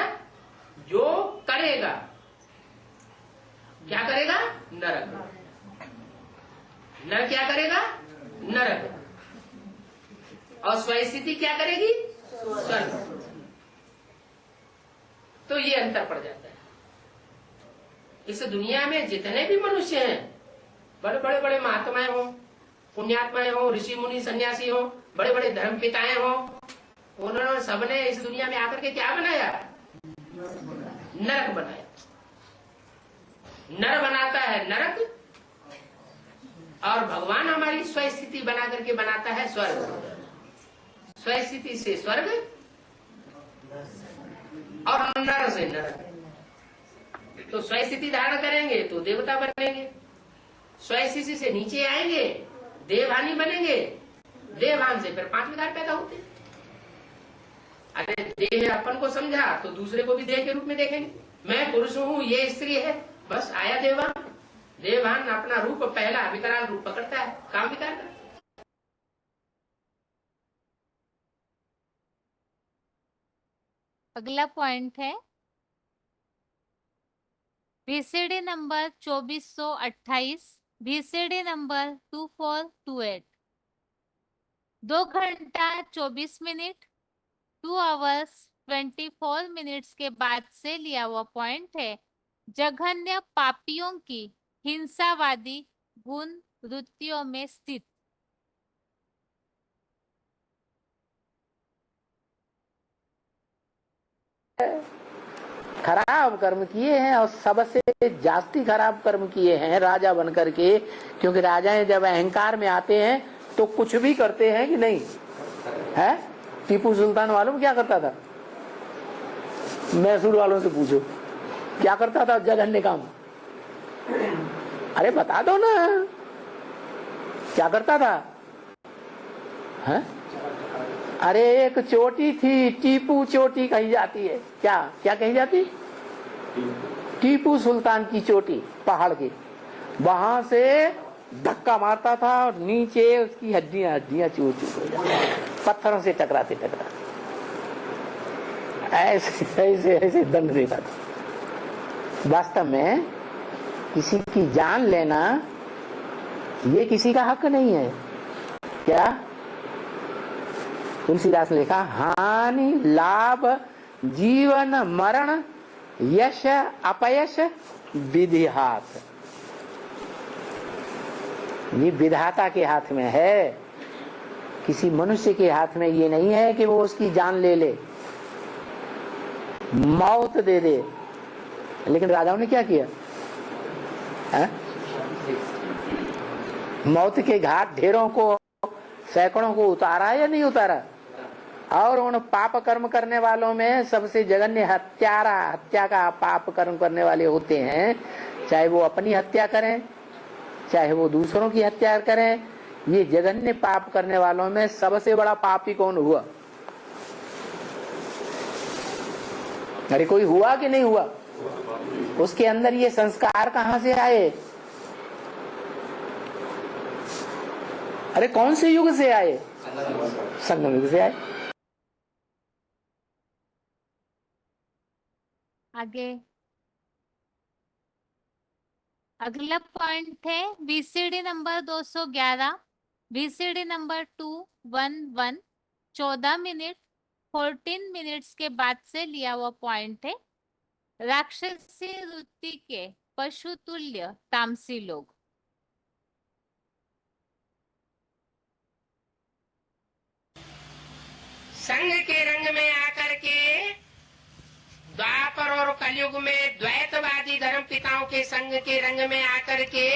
D: जो करेगा, क्या करेगा? नरक। नर क्या करेगा? नरक। और स्वस्थिति क्या करेगी? स्वर्ग। तो ये अंतर पड़ जाता है। इस दुनिया में जितने भी मनुष्य हैं, बड़े बड़े बड़े महात्माएं हो, पुण्यात्माएं हो, ऋषि मुनि सन्यासी हो, बड़े बड़े धर्म पिताएं हो, उन्होंने सबने इस दुनिया में आकर के क्या बनाया? नरक बनाया। नर बनाता है नरक, और भगवान हमारी स्वस्थिति बना करके बनाता है स्वर्ग। स्वस्थिति से स्वर्ग और नर से नरक। तो स्वस्थिति धारण करेंगे तो देवता बनेंगे, स्वस्थिति से नीचे आएंगे देवहानी बनेंगे, देवहान से फिर 5 विकार पैदा होते। अरे देह अपन को समझा तो दूसरे को भी देह के रूप में देखेंगे। मैं पुरुष हूँ, ये स्त्री है, बस आया देवहान। देवहान अपना रूप पहला विकराल रूप पकड़ता है, काम विकार का।
A: अगला पॉइंट है VCD नंबर 2428, VCD नंबर 2428, 2 घंटा 24 मिनट, 2 आवर्स 24 मिनट्स के बाद से लिया हुआ पॉइंट है, जघन्य पापियों की हिंसावादी गुण वृत्तियों में स्थित।
D: खराब कर्म किए हैं, और सबसे जास्ती खराब कर्म किए हैं राजा बनकर के। क्योंकि राजाएं जब अहंकार में आते हैं तो कुछ भी करते हैं कि नहीं है? टीपू सुल्तान मालूम क्या करता था? मैसूर वालों से पूछो क्या करता था जघन्य काम। अरे बता दो ना, क्या करता था? है? अरे एक चोटी थी, टीपू चोटी कही जाती है। क्या क्या कही जाती? टीपू सुल्तान की चोटी, पहाड़ की। वहां से धक्का मारता था और नीचे उसकी हड्डियां हड्डियां चूर चूर हो जाती, पत्थरों से टकराते टकराते ऐसे ऐसे ऐसे दंड देता था। वास्तव में किसी की जान लेना ये किसी का हक नहीं है। क्या तुलसीदास ने लिखा? हानि लाभ जीवन मरण यश अपयश विधि हाथ। ये विधाता के हाथ में है, किसी मनुष्य के हाथ में ये नहीं है कि वो उसकी जान ले ले, मौत दे दे। लेकिन राजाओं ने क्या किया है? मौत के घाट ढेरों को सैकड़ों को उतारा या नहीं उतारा? और उन पाप कर्म करने वालों में सबसे जघन्य हत्या का पाप कर्म करने वाले होते हैं, चाहे वो अपनी हत्या करें चाहे वो दूसरों की हत्या करें। ये जघन्य पाप करने वालों में सबसे बड़ा पापी कौन हुआ? अरे कोई हुआ कि नहीं हुआ? उसके अंदर ये संस्कार कहां से आए? अरे कौन से युग से आए? संगम युग से आए।
A: आगे अगला पॉइंट है BCD number 211, BCD number 211, 14 minute 14 minutes के बाद से लिया हुआ पॉइंट है। राक्षसी वृत्ति के पशु तुल्य तामसी लोग।
D: संघ के रंग में आकर के द्वापर और कलयुग में द्वैतवादी धर्म पिताओं के संघ के रंग में आकर के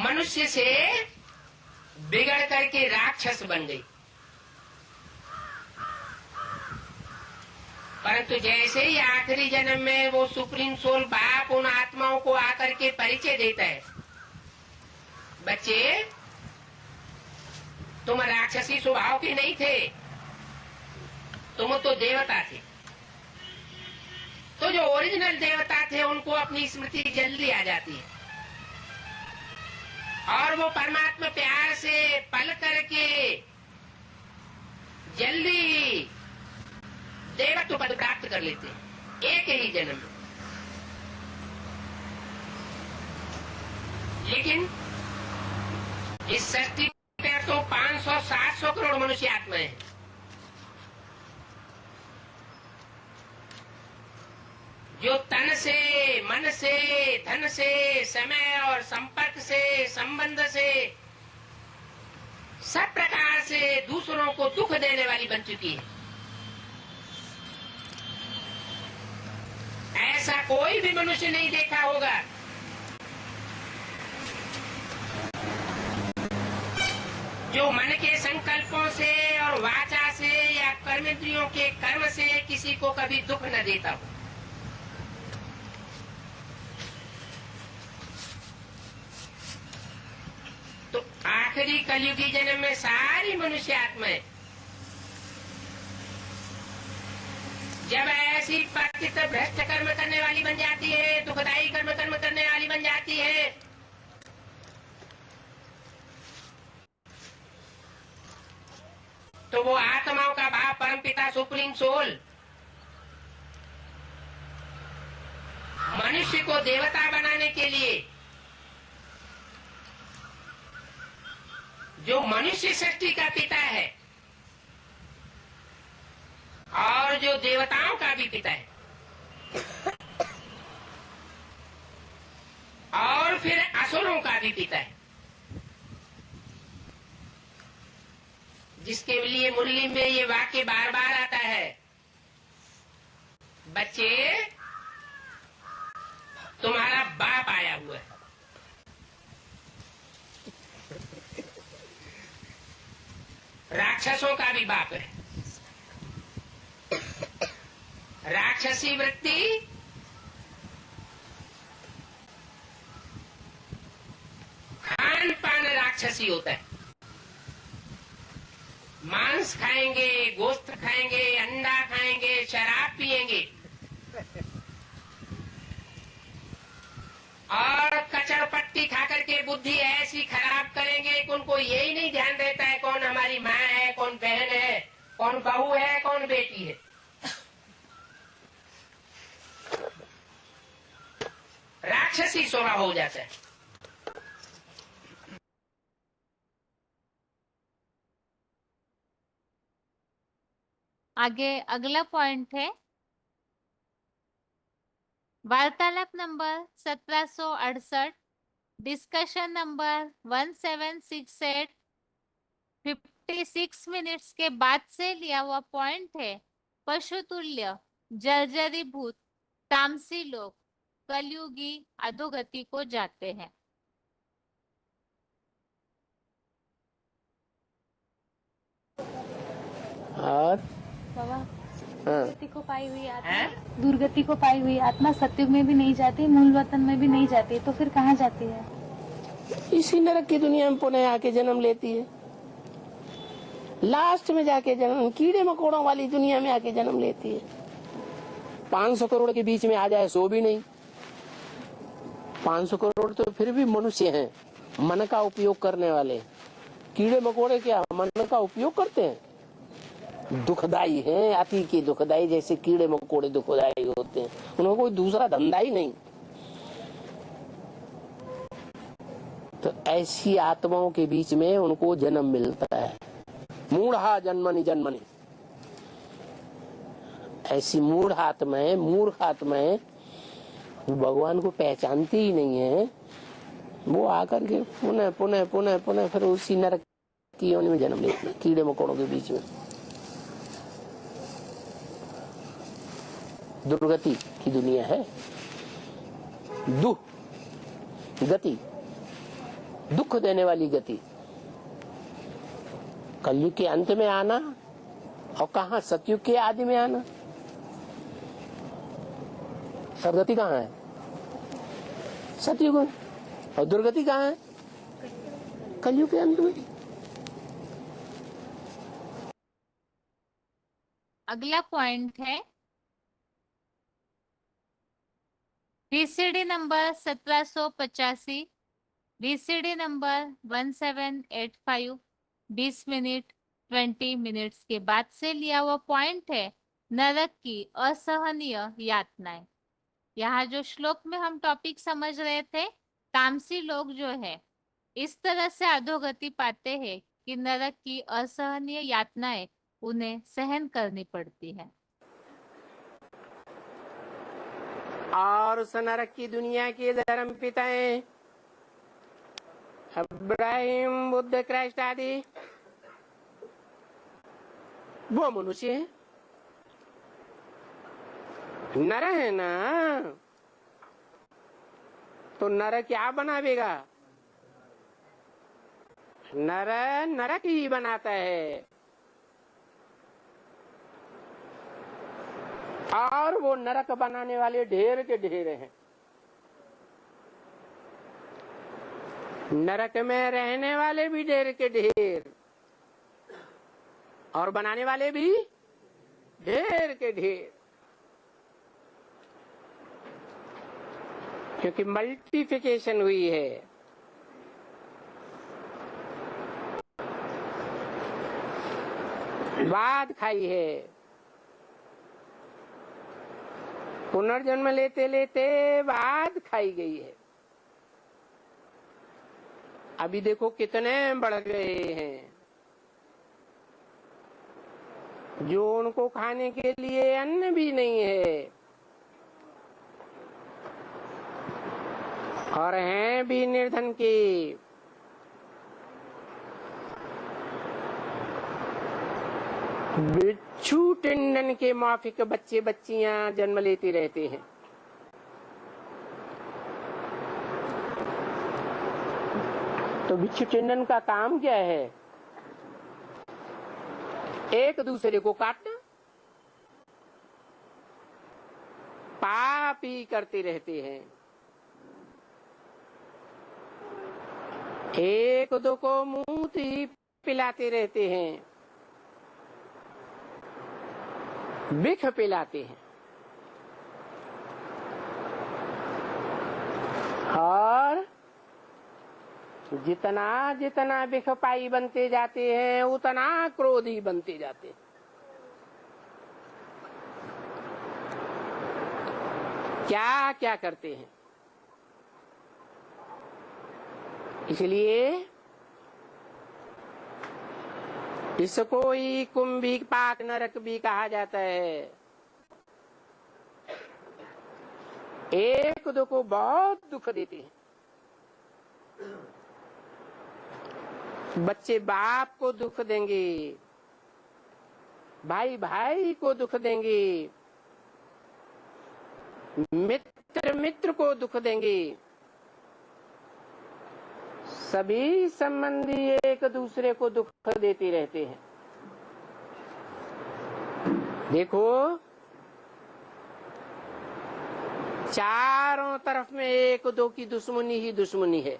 D: मनुष्य से बिगड़ करके राक्षस बन गई। परंतु जैसे ही आखिरी जन्म में वो सुप्रीम सोल बाप उन आत्माओं को आकर के परिचय देता है, बच्चे तुम राक्षसी स्वभाव के नहीं थे, तुम तो देवता थे। तो जो ओरिजिनल देवता थे उनको अपनी स्मृति जल्दी आ जाती है और वो परमात्मा प्यार से पल करके जल्दी देवत्व पद प्राप्त कर लेते हैं एक ही जन्म में। लेकिन इस सृष्टि में तो 500-700 करोड़ मनुष्य आत्माएं हैं। जो तन से, मन से, धन से, समय और संपर्क से, संबंध से, सब प्रकार से दूसरों को दुख देने वाली बन चुकी है। ऐसा कोई भी मनुष्य नहीं देखा होगा जो मन के संकल्पों से और वाचा से या कर्मेंद्रियों के कर्म से किसी को कभी दुख न देता हो। तो आखिरी कलयुगी जन्म में सारी मनुष्य आत्माएं जब ऐसी पतित भ्रष्ट कर्म करने वाली बन जाती है, दुखदायी कर्म करने वाली बन जाती है, तो वो आत्माओं का बाप परमपिता सुप्रीम सोल मनुष्य को देवता बनाने के लिए जो मनुष्य सृष्टि का पिता है और जो देवताओं का भी पिता है और फिर असुरों का भी पिता है, जिसके लिए मुरली में ये वाक्य बार बार आता है, बच्चे तुम्हारा बाप आया हुआ है। राक्षसों का भी बाप है। राक्षसी वृत्ति खान पान राक्षसी होता है। मांस खाएंगे, गोश्त खाएंगे, अंडा खाएंगे, शराब पिएंगे और कचड़ पट्टी खा करके बुद्धि ऐसी खराब करेंगे कि उनको यही नहीं ध्यान रहता है कौन हमारी माँ है, कौन बहन है, कौन बहू है, कौन बेटी है। राक्षसी स्वभाव हो जाता है।
A: आगे अगला पॉइंट है वार्तालाप नंबर 1768, डिस्कशन नंबर 1768, 56 मिनट्स के बाद से लिया हुआ पॉइंट है पशुतुल्य जर्जरीभूत तामसी लोग कलयुगी अधोगति को जाते हैं।
D: हाँ।
E: दुर्गति को पाई हुई आत्मा, दुर्गति को पाई हुई आत्मा सत्युग में भी नहीं जाती, मूल वतन में भी नहीं जाती, तो फिर कहाँ जाती है?
D: इसी नरक की दुनिया में पुनः आके जन्म लेती है। लास्ट में जाके जन्म कीड़े मकोड़ों वाली दुनिया में आके जन्म लेती है। 500 करोड़ के बीच में आ जाए सो भी नहीं। 500 करोड़ तो फिर भी मनुष्य हैं, मन का उपयोग करने वाले। कीड़े मकोड़े क्या मन का उपयोग करते हैं? दुखदाई हैं, अति की दुखदाई, जैसे कीड़े मकोड़े दुखदाई होते हैं। उनको कोई दूसरा धंधा ही नहीं। तो ऐसी आत्माओं के बीच में उनको जन्म मिलता है। मूढ़ा जन्मनि जन्मनि, ऐसी मूढ़ आत्माएं भगवान को पहचानती ही नहीं है। वो आकर के पुनः पुनः पुनः पुनः फिर उसी नरक की योनि में जन्म लेती है, कीड़े मकोड़ों के बीच में। दुर्गति की दुनिया है। गति, दुख देने वाली गति। कलयुग के अंत में आना और कहा सतयुग के आदि में आना। सदगति कहाँ है? सतयुग में। और दुर्गति कहाँ है? कलयुग के अंत में।
A: अगला पॉइंट है BCD number 1785, BCD number 1785, 20 minute 20 minutes के बाद से लिया हुआ पॉइंट है नरक की असहनीय यातनाएं। यहाँ जो श्लोक में हम टॉपिक समझ रहे थे, तामसी लोग जो है इस तरह से अधोगति पाते हैं कि नरक की असहनीय यातनाएं उन्हें सहन करनी पड़ती है।
D: और उस नरक की दुनिया के धर्म पिताएं इब्राहिम, बुद्ध, क्राइस्ट आदि वो मनुष्य है। नर है ना, तो नर क्या बनावेगा? नर नरक ही बनाता है। और वो नरक बनाने वाले ढेर के ढेर हैं। नरक में रहने वाले भी ढेर के ढेर और बनाने वाले भी ढेर के ढेर, क्योंकि मल्टीप्लिकेशन हुई है। बाद खाई है। पुनर्जन्म लेते लेते बाद खाई गई है। अभी देखो कितने बढ़ गए हैं जो उनको खाने के लिए अन्न भी नहीं है और हैं भी निर्धन के। बिच्छू टिंडन के माफिक बच्चे बच्चियां जन्म लेते रहते हैं। तो बिच्छू टिंडन का काम क्या है? एक दूसरे को काटना, पाप ही करते रहते हैं। एक दो को मूत ही पिलाते रहते हैं, बिख पिलाते हैं। और जितना जितना बिखपाई बनते जाते हैं उतना क्रोधी बनते जाते हैं। क्या क्या करते हैं। इसलिए इसको ही कुंभी पाक नरक भी कहा जाता है। एक दो को बहुत दुख देते हैं। बच्चे बाप को दुख देंगे, भाई भाई को दुख देंगे, मित्र मित्र को दुख देंगे। सभी संबंधी एक दूसरे को दुख देते रहते हैं। देखो चारों तरफ में एक दो की दुश्मनी ही दुश्मनी है।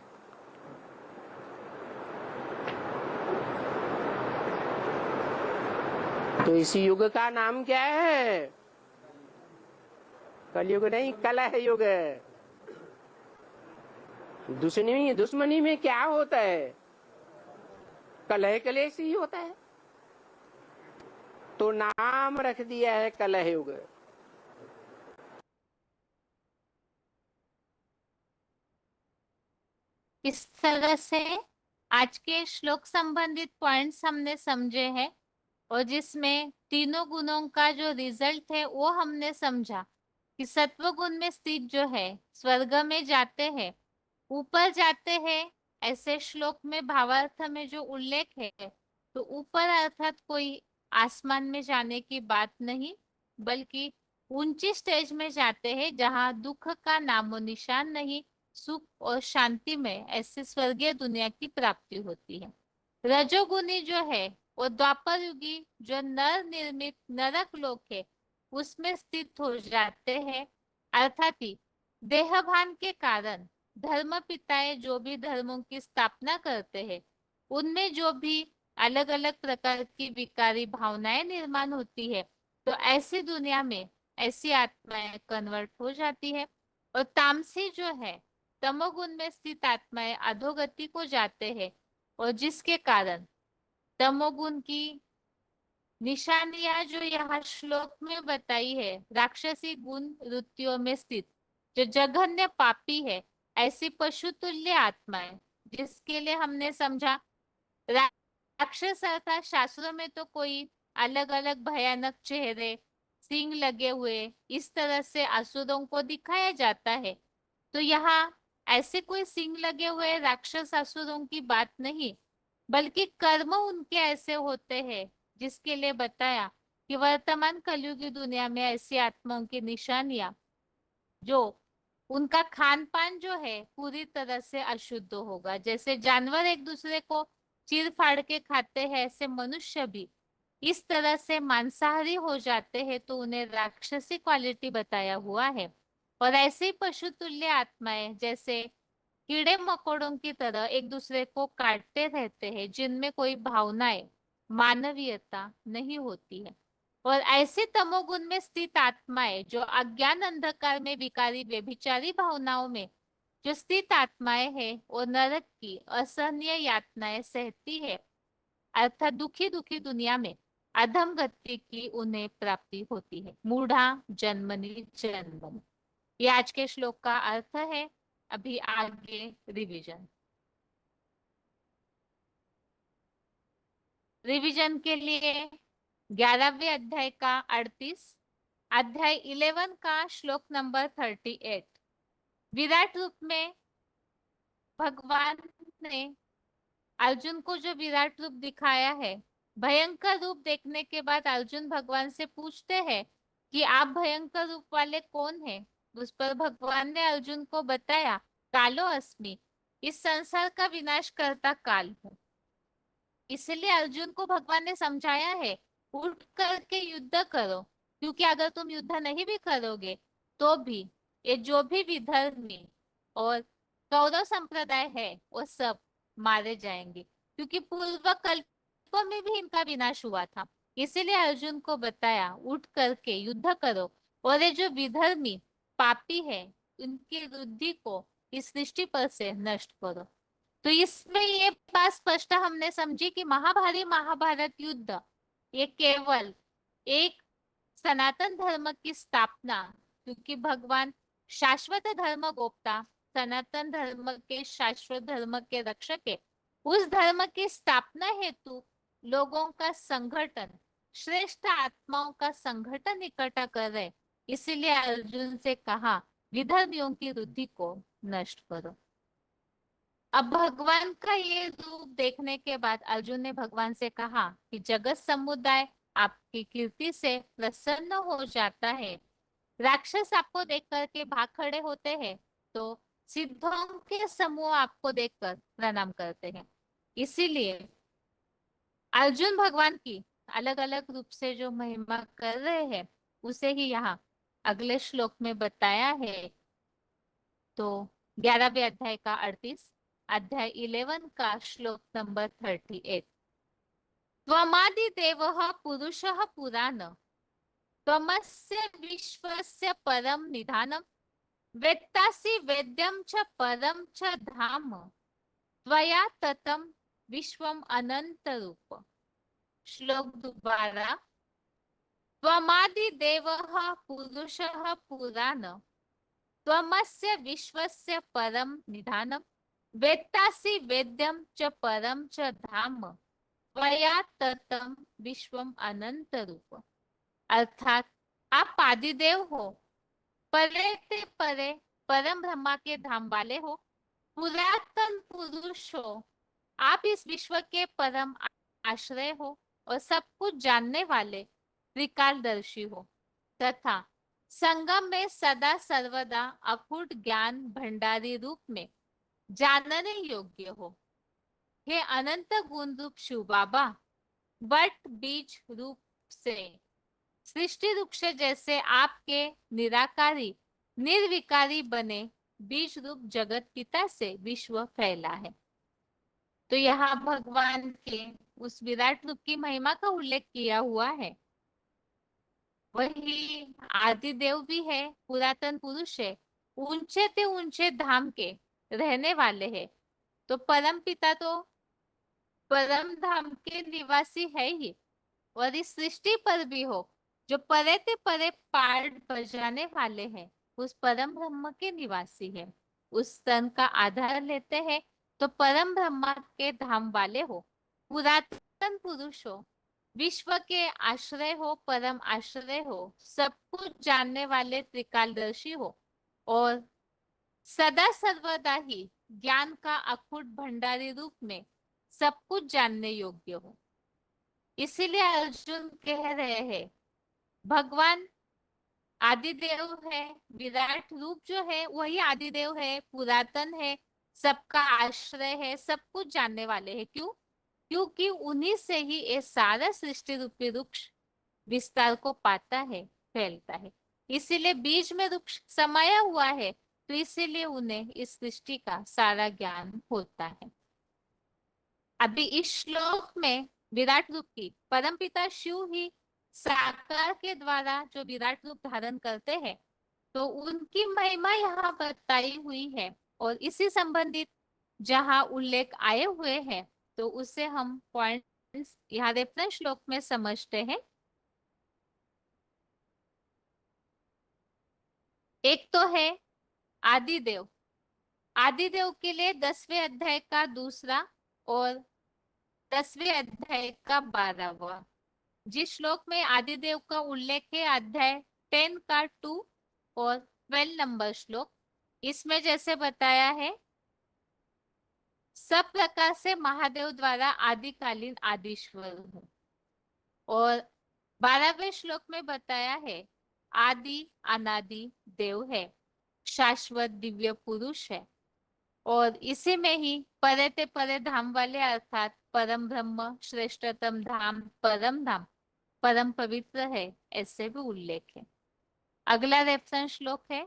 D: तो इस युग का नाम क्या है? कलयुग नहीं, कलह युग। दुश्मनी में क्या होता है? कलह कलेश ही होता है। तो नाम रख दिया है कलह युग।
A: इस तरह से आज के श्लोक संबंधित पॉइंट्स हमने समझे हैं और जिसमें तीनों गुणों का जो रिजल्ट है वो हमने समझा कि सत्व गुण में स्थित जो है स्वर्ग में जाते हैं, ऊपर जाते हैं। ऐसे श्लोक में भावार्थ में जो उल्लेख है तो ऊपर अर्थात कोई आसमान में जाने की बात नहीं, बल्कि ऊंची स्टेज में जाते हैं जहां दुख का नामो निशान नहीं, सुख और शांति में ऐसी स्वर्गीय दुनिया की प्राप्ति होती है। रजोगुनी जो है वो द्वापर युगी जो नर निर्मित नरक लोक है उसमें स्थित हो जाते हैं, अर्थात ही देहभान के कारण धर्म पिताएं जो भी धर्मों की स्थापना करते हैं उनमें जो भी अलग अलग प्रकार की विकारी भावनाएं निर्माण होती है, तो ऐसी दुनिया में ऐसी आत्माएं कन्वर्ट हो जाती है। और तामसी जो है तमोगुण में स्थित आत्माएं अधोगति को जाते हैं और जिसके कारण तमोगुण की निशानियां जो यहाँ श्लोक में बताई है, राक्षसी गुण वृत्तियों में स्थित जो जघन्य पापी है, ऐसी पशुतुल्य आत्माएं, जिसके लिए हमने समझा राक्षस अर्थात शास्त्रों में तो कोई अलग अलग भयानक चेहरे सींग लगे हुए इस तरह से असुरों को दिखाया जाता है। तो यहाँ ऐसे कोई सींग लगे हुए राक्षस असुरों की बात नहीं, बल्कि कर्म उनके ऐसे होते हैं जिसके लिए बताया कि वर्तमान कलयुगी दुनिया में ऐसी आत्माओं की निशानियां जो उनका खान पान जो है पूरी तरह से अशुद्ध होगा। जैसे जानवर एक दूसरे को चीर फाड़ के खाते हैं, ऐसे मनुष्य भी इस तरह से मांसाहारी हो जाते हैं, तो उन्हें राक्षसी क्वालिटी बताया हुआ है। और ऐसे ही पशु तुल्य आत्माएं जैसे कीड़े मकोड़ों की तरह एक दूसरे को काटते रहते हैं, जिनमें कोई भावनाएं मानवीयता नहीं होती है। और ऐसे तमोगुण में स्थित आत्माएं जो अज्ञान अंधकार में विकारी व्यभिचारी भावनाओं में जो स्थित आत्माएं हैं और नरक की असहनीय यातनाएं सहती है, अर्थात दुखी दुखी दुनिया में अधम गति की उन्हें प्राप्ति होती है। मूढ़ा जन्मनि जन्मनि, ये आज के श्लोक का अर्थ है। अभी आगे रिवीजन के लिए 11वें अध्याय का 38, अध्याय 11 का श्लोक नंबर 38। विराट रूप में भगवान ने अर्जुन को जो विराट रूप दिखाया है, भयंकर रूप देखने के बाद अर्जुन भगवान से पूछते हैं कि आप भयंकर रूप वाले कौन हैं? उस पर भगवान ने अर्जुन को बताया, कालो अस्मि, इस संसार का विनाश करता काल हूँ। इसलिए अर्जुन को भगवान ने समझाया है, उठ करके युद्ध करो, क्योंकि अगर तुम युद्ध नहीं भी करोगे तो भी ये जो भी विधर्मी और कौरव संप्रदाय है वो सब मारे जाएंगे, क्योंकि पूर्व कल्पों में भी इनका विनाश हुआ था। इसीलिए अर्जुन को बताया, उठ करके युद्ध करो और ये जो विधर्मी पापी है उनकी बुद्धि को इस सृष्टि पर से नष्ट करो। तो इसमें ये बात स्पष्ट हमने समझी कि महाभारत युद्ध ये केवल एक सनातन धर्म की स्थापना, क्योंकि भगवान शाश्वत धर्म गोप्ता, सनातन धर्म के शाश्वत धर्म के रक्षक है, उस धर्म की स्थापना हेतु लोगों का संगठन, श्रेष्ठ आत्माओं का संगठन इकट्ठा कर रहे, इसीलिए अर्जुन से कहा विधर्मियों की रुद्धि को नष्ट करो। अब भगवान का ये रूप देखने के बाद अर्जुन ने भगवान से कहा कि जगत समुदाय आपकी कीर्ति से प्रसन्न हो जाता है, राक्षस आपको देख करके भाग खड़े होते हैं, तो सिद्धों के समूह आपको देखकर प्रणाम करते हैं। इसीलिए अर्जुन भगवान की अलग अलग रूप से जो महिमा कर रहे हैं उसे ही यहाँ अगले श्लोक में बताया है। तो 11वें अध्याय का 38, अध्याय 11 का श्लोक नंबर 38। त्वमादिदेवः पुरुषः पुराण, त्वमस्य विश्वस्य परम निधानम्, वेत्तासि वेद्यं च परम च धाम, त्वया ततं विश्वम अनंत रूप। श्लोक दोबारा। त्वमादिदेवः पुरुषः पुराण, त्वमस्य विश्वस्य परम निधानम्, वेत्तासि वेद्यं च परम च धाम, त्वया ततं विश्वम अनंत रूप। अर्थात आप आदिदेव हो, परे ते परे परम ब्रह्मा के धाम वाले हो, पुरातन पुरुष हो, आप इस विश्व के परम आश्रय हो और सब कुछ जानने वाले त्रिकालदर्शी हो, तथा संगम में सदा सर्वदा अखुट ज्ञान भंडारी रूप में जानने योग्य हो। हे अनंत गुण रूप शिव बाबा, वट बीज रूप से सृष्टि वृक्ष जैसे आपके निराकारी निर्विकारी बने बीज रूप जगत पिता से विश्व फैला है। तो यहाँ भगवान के उस विराट रूप की महिमा का उल्लेख किया हुआ है। वही आदिदेव भी है, पुरातन पुरुष है, ऊंचे ते ऊंचे धाम के रहने वाले हैं। तो परम पिता तो परम धाम के निवासी है ही, और इस सृष्टि पर भी हो, जो परे ते परे पार बजाने वाले हैं, उस परम ब्रह्म के निवासी है। उस तन का आधार लेते हैं तो परम ब्रह्मा के धाम वाले हो, पुरातन पुरुष हो, विश्व के आश्रय हो, परम आश्रय हो, सब कुछ जानने वाले त्रिकालदर्शी हो, और सदा सर्वदा ही ज्ञान का अखुट भंडारी रूप में सब कुछ जानने योग्य हो। इसीलिए अर्जुन कह रहे हैं भगवान आदिदेव है, विराट रूप जो है वही आदिदेव है, पुरातन है, सबका आश्रय है, सब कुछ जानने वाले हैं। क्यों? क्योंकि उन्हीं से ही ये सारा सृष्टि रूपी वृक्ष विस्तार को पाता है, फैलता है। इसीलिए बीज में वृक्ष समाया हुआ है, तो इसीलिए उन्हें इस सृष्टि का सारा ज्ञान होता है। अभी इस श्लोक में विराट रूप की परमपिता शिव ही साकार के द्वारा जो विराट रूप धारण करते हैं, तो उनकी महिमा यहाँ बताई हुई है। और इसी संबंधित जहाँ उल्लेख आए हुए हैं, तो उसे हम पॉइंट्स यहाँ रेफरेंस श्लोक में समझते हैं। एक तो है आदिदेव। आदिदेव के लिए 10वें अध्याय का 2 और 10वें अध्याय का 12वां, जिस श्लोक में आदिदेव का उल्लेख है अध्याय 10 का 2 और 12 नंबर श्लोक, इसमें जैसे बताया है सब प्रकार से महादेव द्वारा आदिकालीन आदिश्वर हूँ। और 12वें श्लोक में बताया है आदि अनादि देव है, शाश्वत दिव्य पुरुष है, और इसी में ही परे ते परे धाम वाले अर्थात परम ब्रह्म, श्रेष्ठतम धाम, परम धाम, परम पवित्र है, ऐसे भी उल्लेख है। अगला रेफरेंस श्लोक है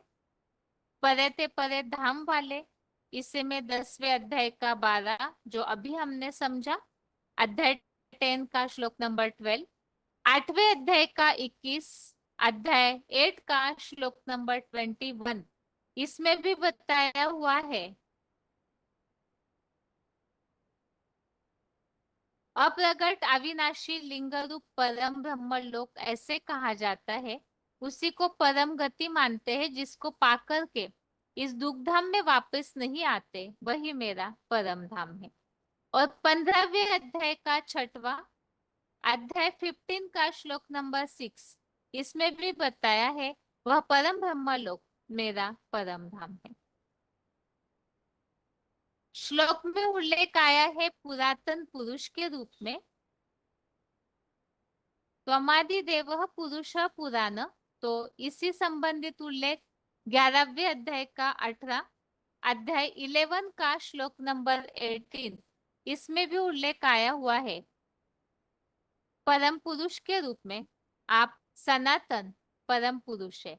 A: परे ते परे धाम वाले, इसे में 10वें अध्याय का 12 जो अभी हमने समझा, अध्याय 10 का श्लोक नंबर 12, 8वें अध्याय का 21, अध्याय 8 का श्लोक नंबर 21, इसमें भी बताया हुआ है अप्रगट अविनाशी लिंग रूप परम ब्रह्म लोक ऐसे कहा जाता है। उसी को परम गति मानते हैं, जिसको पाकर के इस दुख धाम में वापस नहीं आते, वही मेरा परम धाम है। और 15वें अध्याय का 6वां, अध्याय 15 का श्लोक नंबर 6, इसमें भी बताया है वह परम ब्रह्म लोक मेरा परम धाम है। श्लोक में उल्लेख आया है पुरातन पुरुष के रूप में, त्वमादि देव पुरुष पुराण, तो इसी संबंधित उल्लेख 11वें अध्याय का 18, अध्याय 11 का श्लोक नंबर 18, इसमें भी उल्लेख आया हुआ है परम पुरुष के रूप में आप सनातन परम पुरुष है।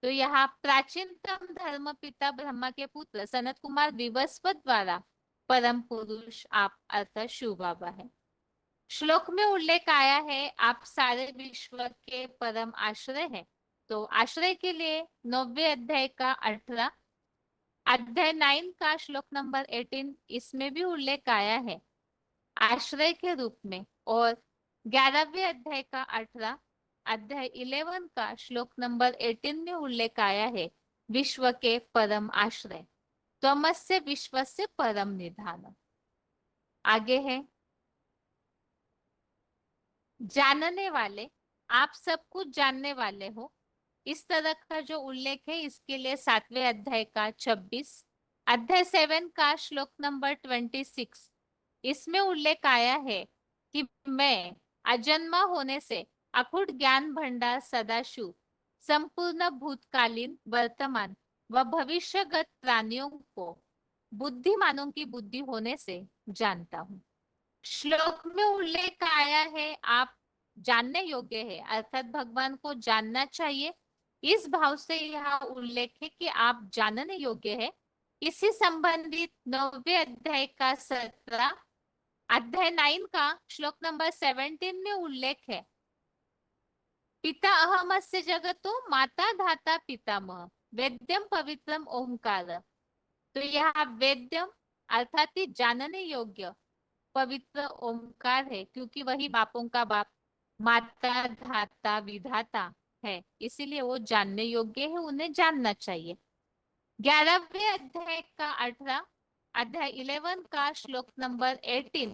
A: तो यहाँ प्राचीनतम धर्म पिता ब्रह्मा के पुत्र सनत कुमार विवस्वत द्वारा परम पुरुष आप अर्थात शिव बाबा है। श्लोक में उल्लेख आया है आप सारे विश्व के परम आश्रय है। तो आश्रय के लिए 9वें अध्याय का 18 अध्याय 9 का श्लोक नंबर 18 इसमें भी उल्लेख आया है आश्रय के रूप में। और 11वें अध्याय का 18 अध्याय 11 का श्लोक नंबर 18 में उल्लेख आया है विश्व के परम आश्रय त्वमस्य विश्व से परम निधान। आगे है जानने वाले, आप सब कुछ जानने वाले हो। इस तरह का जो उल्लेख है इसके लिए 7वें अध्याय का 26 अध्याय 7 का श्लोक नंबर 26 इसमें उल्लेख आया है कि मैं अजन्मा होने से अखुट ज्ञान भंडार सदाशिव संपूर्ण भूतकालीन वर्तमान व भविष्यगत प्राणियों को बुद्धिमानों की बुद्धि होने से जानता हूँ। श्लोक में उल्लेख आया है आप जानने योग्य है अर्थात भगवान को जानना चाहिए। इस भाव से यह उल्लेख है कि आप जानने योग्य है। इसी संबंधित 9वें अध्याय का 17 अध्याय 9 का श्लोक नंबर 17 में उल्लेख है पिता अहमस्य जगतो माता धाता पितामह वेद्यम पवित्रम ओंकार। तो यह वेद्यम अर्थात जानने योग्य पवित्र ओंकार है क्योंकि वही बापों का बाप माता धाता विधाता है, इसीलिए वो जानने योग्य है, उन्हें जानना चाहिए। 11वें अध्याय का 18 अध्याय 11 का श्लोक नंबर 18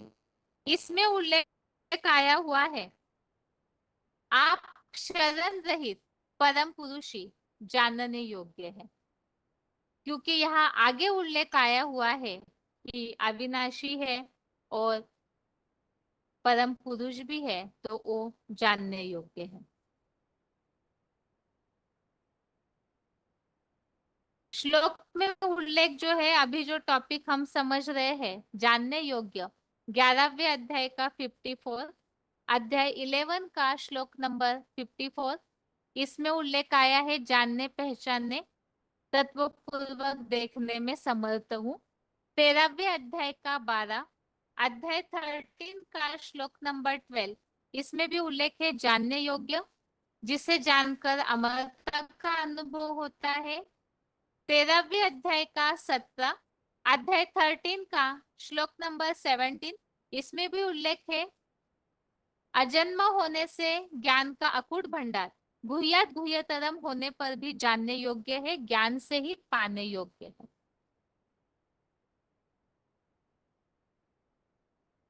A: इसमें उल्लेख आया हुआ है आप शरण रहित परम पुरुषी जानने योग्य है क्योंकि यहाँ आगे उल्लेख आया हुआ है कि अविनाशी है और परम पुरुष भी है तो वो जानने योग्य है। श्लोक में उल्लेख जो है अभी जो टॉपिक हम समझ रहे हैं जानने योग्य 11वें अध्याय का 54 अध्याय 11 का श्लोक नंबर 54 इसमें उल्लेख आया है जानने पहचानने तत्व पूर्वक देखने में समर्थ हूँ। 13वें अध्याय का 12 अध्याय 13 का श्लोक नंबर 12 इसमें भी उल्लेख है जानने योग्य जिसे जानकर अमरता का अनुभव होता है। 13वें अध्याय का 17 अध्याय 13 का श्लोक नंबर 17 इसमें भी उल्लेख है अजन्मा होने से ज्ञान का अकूट भंडार गुह्यात गुह्यतरम होने पर भी जानने योग्य है, ज्ञान से ही पाने योग्य है।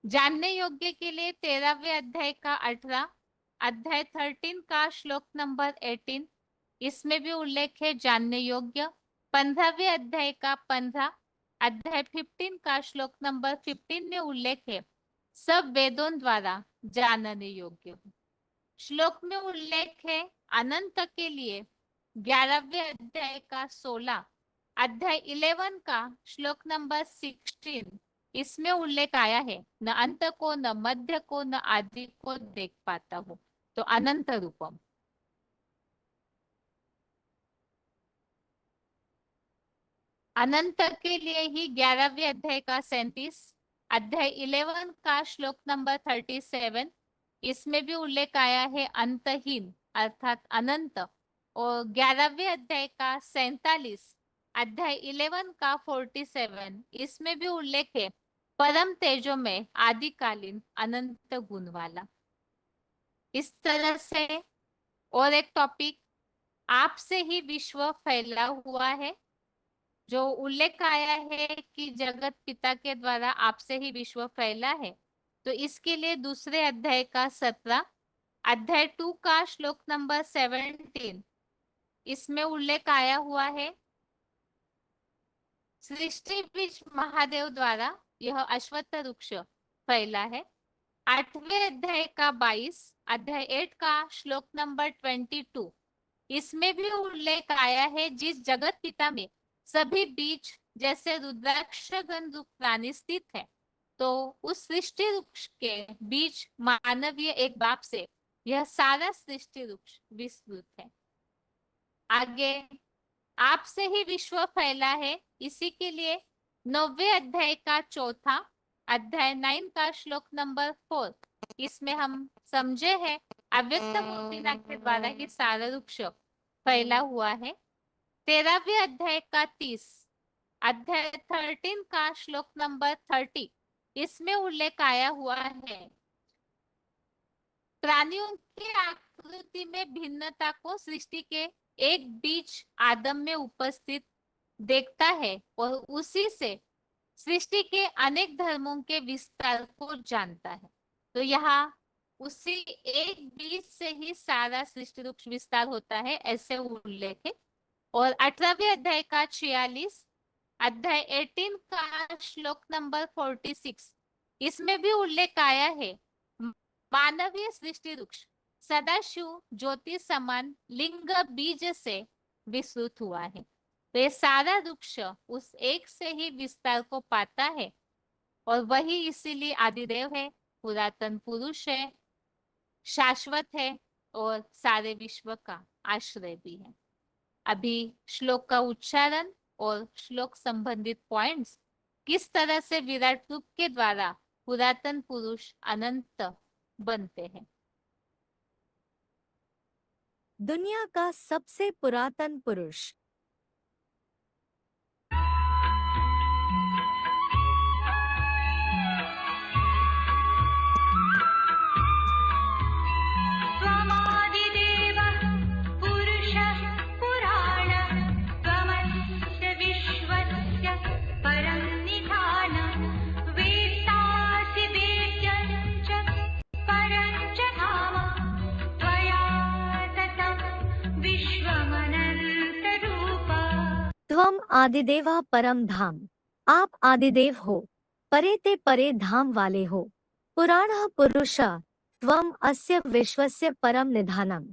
A: जानने योग्य के लिए 13वें अध्याय का 18 अध्याय 13 का श्लोक नंबर 18 इसमें भी उल्लेख है जानने योग्य। 15वें अध्याय का 15 अध्याय 15 का श्लोक नंबर 15 में उल्लेख है सब वेदों द्वारा जानने योग्य। श्लोक में उल्लेख है अनंत के लिए 11वें अध्याय का 16 अध्याय 11 का श्लोक नंबर 16 इसमें उल्लेख आया है न अंत को न मध्य को न आदि को देख पाता हूँ तो अनंत रूपम। अनंत के लिए ही 11वें अध्याय का 37 अध्याय 11 का श्लोक नंबर 37 इसमें भी उल्लेख आया है अंतहीन अर्थात अनंत। और 11वें अध्याय का 47 अध्याय 11 का 47 इसमें भी उल्लेख है परम तेजो में आदिकालीन अनंत गुण वाला। इस तरह से और एक टॉपिक आपसे ही विश्व फैला हुआ है जो उल्लेख आया है कि जगत पिता के द्वारा आपसे ही विश्व फैला है। तो इसके लिए दूसरे अध्याय का 17 अध्याय 2 का श्लोक नंबर 17 इसमें उल्लेख आया हुआ है सृष्टि बीज महादेव द्वारा यह अश्वत्थ वृक्ष फैला है। 8वें अध्याय का 22 अध्याय 8 का श्लोक नंबर 22 इसमें भी उल्लेख आया है जिस जगत पिता में सभी बीज जैसे रुद्राक्ष गण रूप प्राणी स्थित है तो उस सृष्टि वृक्ष के बीच मानवीय एक बाप से यह सारा सृष्टि वृक्ष विस्तृत है। आगे आपसे ही विश्व फैला है, इसी के लिए 9वें अध्याय का चौथा अध्याय 9 का श्लोक नंबर 4, इसमें हम समझे हैं अव्यक्त मूर्तिनाथ के द्वारा ही सारा वृक्ष फैला हुआ है। 13वें अध्याय का 30 अध्याय 13 का श्लोक नंबर 30, इसमें उल्लेख आया हुआ है प्राणियों की आकृति में भिन्नता को सृष्टि के एक बीज आदम में उपस्थित देखता है और उसी से सृष्टि के अनेक धर्मों के विस्तार को जानता है। तो यहाँ उसी एक बीज से ही सारा सृष्टि वृक्ष विस्तार होता है, ऐसे उल्लेख है। और 18वें अध्याय का 46 अध्याय 18 का श्लोक नंबर 46, इसमें भी उल्लेख आया है मानवीय सृष्टि वृक्ष सदाशिव ज्योति समान लिंग बीज से विस्तृत हुआ है। तो ये सारा वृक्ष उस एक से ही विस्तार को पाता है और वही इसीलिए आदिदेव है, पुरातन पुरुष है, शाश्वत है और सारे विश्व का आश्रय भी है। अभी श्लोक का उच्चारण और श्लोक संबंधित पॉइंट्स किस तरह से विराट रूप के द्वारा पुरातन पुरुष अनंत बनते हैं।
C: दुनिया का सबसे पुरातन पुरुष।
B: त्वमादिदेवः पुरुषः पुराणः त्वमस्य विश्वस्य परं निधानम् वेत्तासि वेद्यं च परं च धाम त्वया ततं विश्वमनन्तरूप।
C: त्वम आदिदेवा परम धाम, आप आदिदेव हो, परे ते परे धाम वाले हो। पुराणः पुरुषः त्वम अस्य विश्वस्य परम निधानम,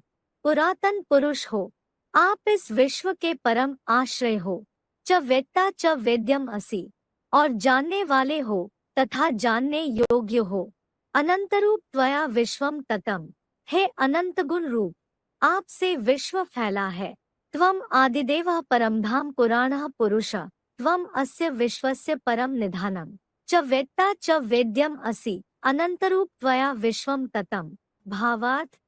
C: पुरातन पुरुष हो, आप इस विश्व के परम आश्रय हो। च वेत्ता च वेद्यम असि, और जानने वाले हो तथा जानने योग्य हो। अनंतरूप त्वया विश्वम ततम, हे अनंत गुण रूप, आप से विश्व फैला है। त्वम आदिदेवः परमधाम पुराणः पुरुषः त्वम अस्य विश्वस्य परम निधानम, च वेत्ता च वेद्यम असि, अनंतरूप त्वया विश्वम ततम। भावार्थ,